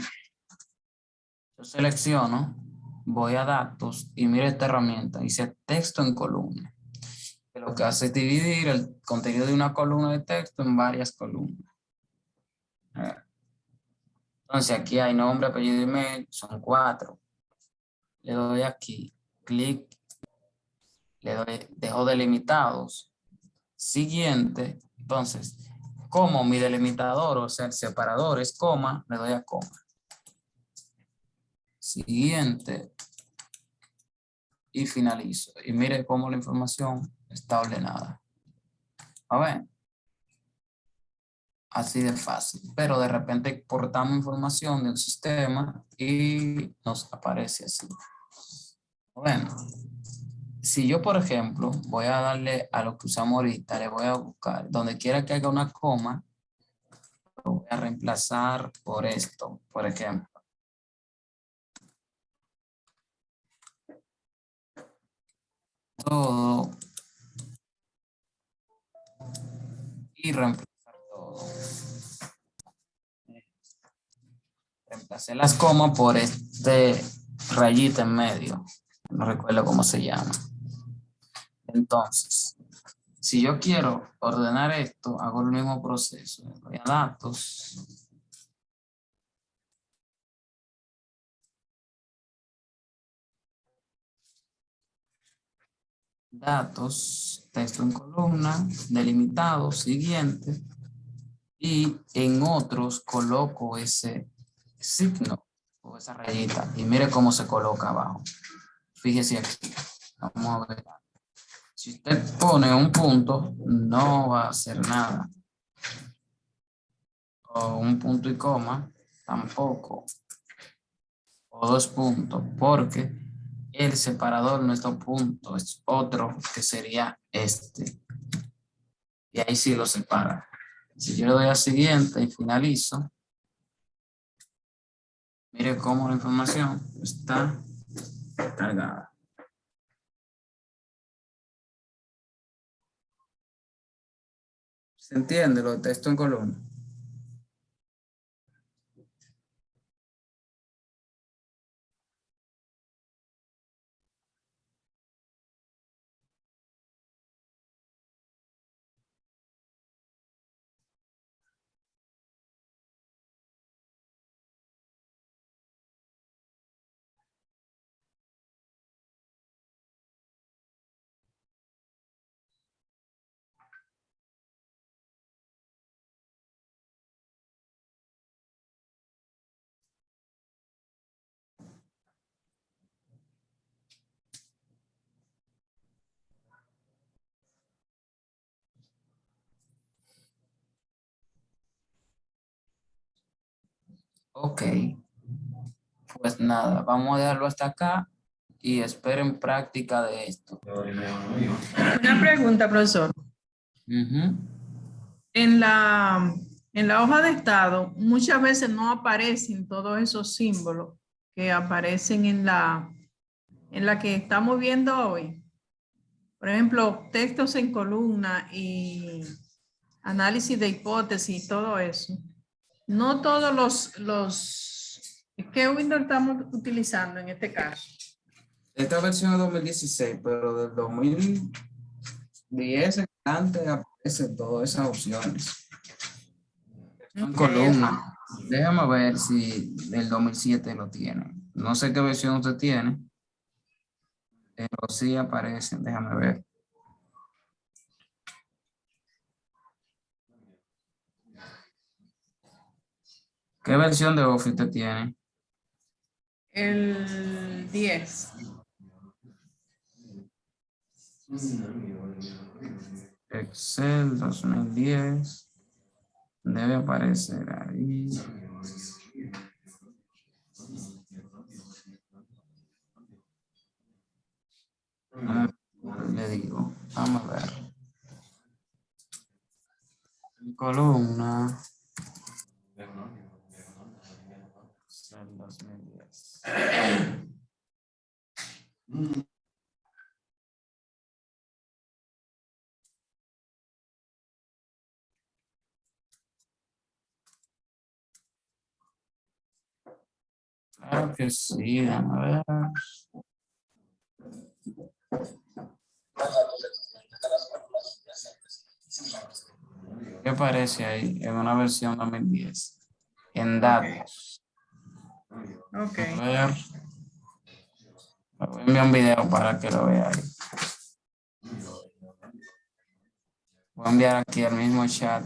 Yo selecciono, voy a datos y mire esta herramienta, dice texto en columna. Que lo que hace es dividir el contenido de una columna de texto en varias columnas. Entonces aquí hay nombre, apellido y email, son 4. Le doy aquí, clic, le doy, dejo delimitados. Siguiente, entonces, como mi delimitador, o sea, el separador es coma, le doy a coma. Siguiente. Y finalizo. Y mire cómo la información está ordenada. A ver. Así de fácil. Pero de repente exportamos información de un sistema y nos aparece así. Bueno. Si yo, por ejemplo, voy a darle a lo que usamos ahorita, le voy a buscar, donde quiera que haga una coma, lo voy a reemplazar por esto, por ejemplo. Todo. Y reemplazar todo. Reemplacé las comas por este rayita en medio. No recuerdo cómo se llama. Entonces, si yo quiero ordenar esto, hago el mismo proceso. Voy a datos. Datos, texto en columna, delimitado, siguiente. Y en otros coloco ese signo o esa rayita. Y mire cómo se coloca abajo. Fíjese aquí. Vamos a ver. Si usted pone un punto, no va a hacer nada. O un punto y coma, tampoco. O 2 puntos, porque el separador no es un punto, es otro que sería este. Y ahí sí lo separa. Si yo le doy a siguiente y finalizo, mire cómo la información está cargada. ¿Se entiende lo de texto en columna? Ok, pues nada, vamos a dejarlo hasta acá y esperen práctica de esto. Una pregunta, profesor. Ujú. En la hoja de estado, muchas veces no aparecen todos esos símbolos que aparecen en la que estamos viendo hoy. Por ejemplo, textos en columna y análisis de hipótesis y todo eso. No todos ¿qué Windows estamos utilizando en este caso? Esta versión es 2016, pero del 2010 en adelante aparecen todas esas opciones. En Ok. columna. Déjame ver si el 2007 lo tiene. No sé qué versión usted tiene, pero sí aparecen. Déjame ver. ¿Qué versión de Office usted tiene? El 10. Excel 2010. Debe aparecer ahí. Le digo, vamos a ver. Columna. Excel 2010. Claro que sí, déjame ver. ¿Qué aparece ahí en una versión 2010? En datos. Ok. A ver. Le voy a enviar un video para que lo vea ahí. Voy a enviar aquí el mismo chat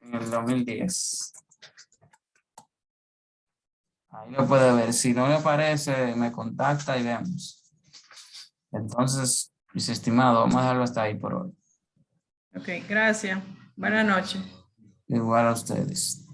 en el 2010. Ahí lo puede ver. Si no le aparece, me contacta y vemos. Entonces, mis estimados, vamos a dejarlo hasta ahí por hoy. Ok, gracias. Buenas noches. Igual a ustedes.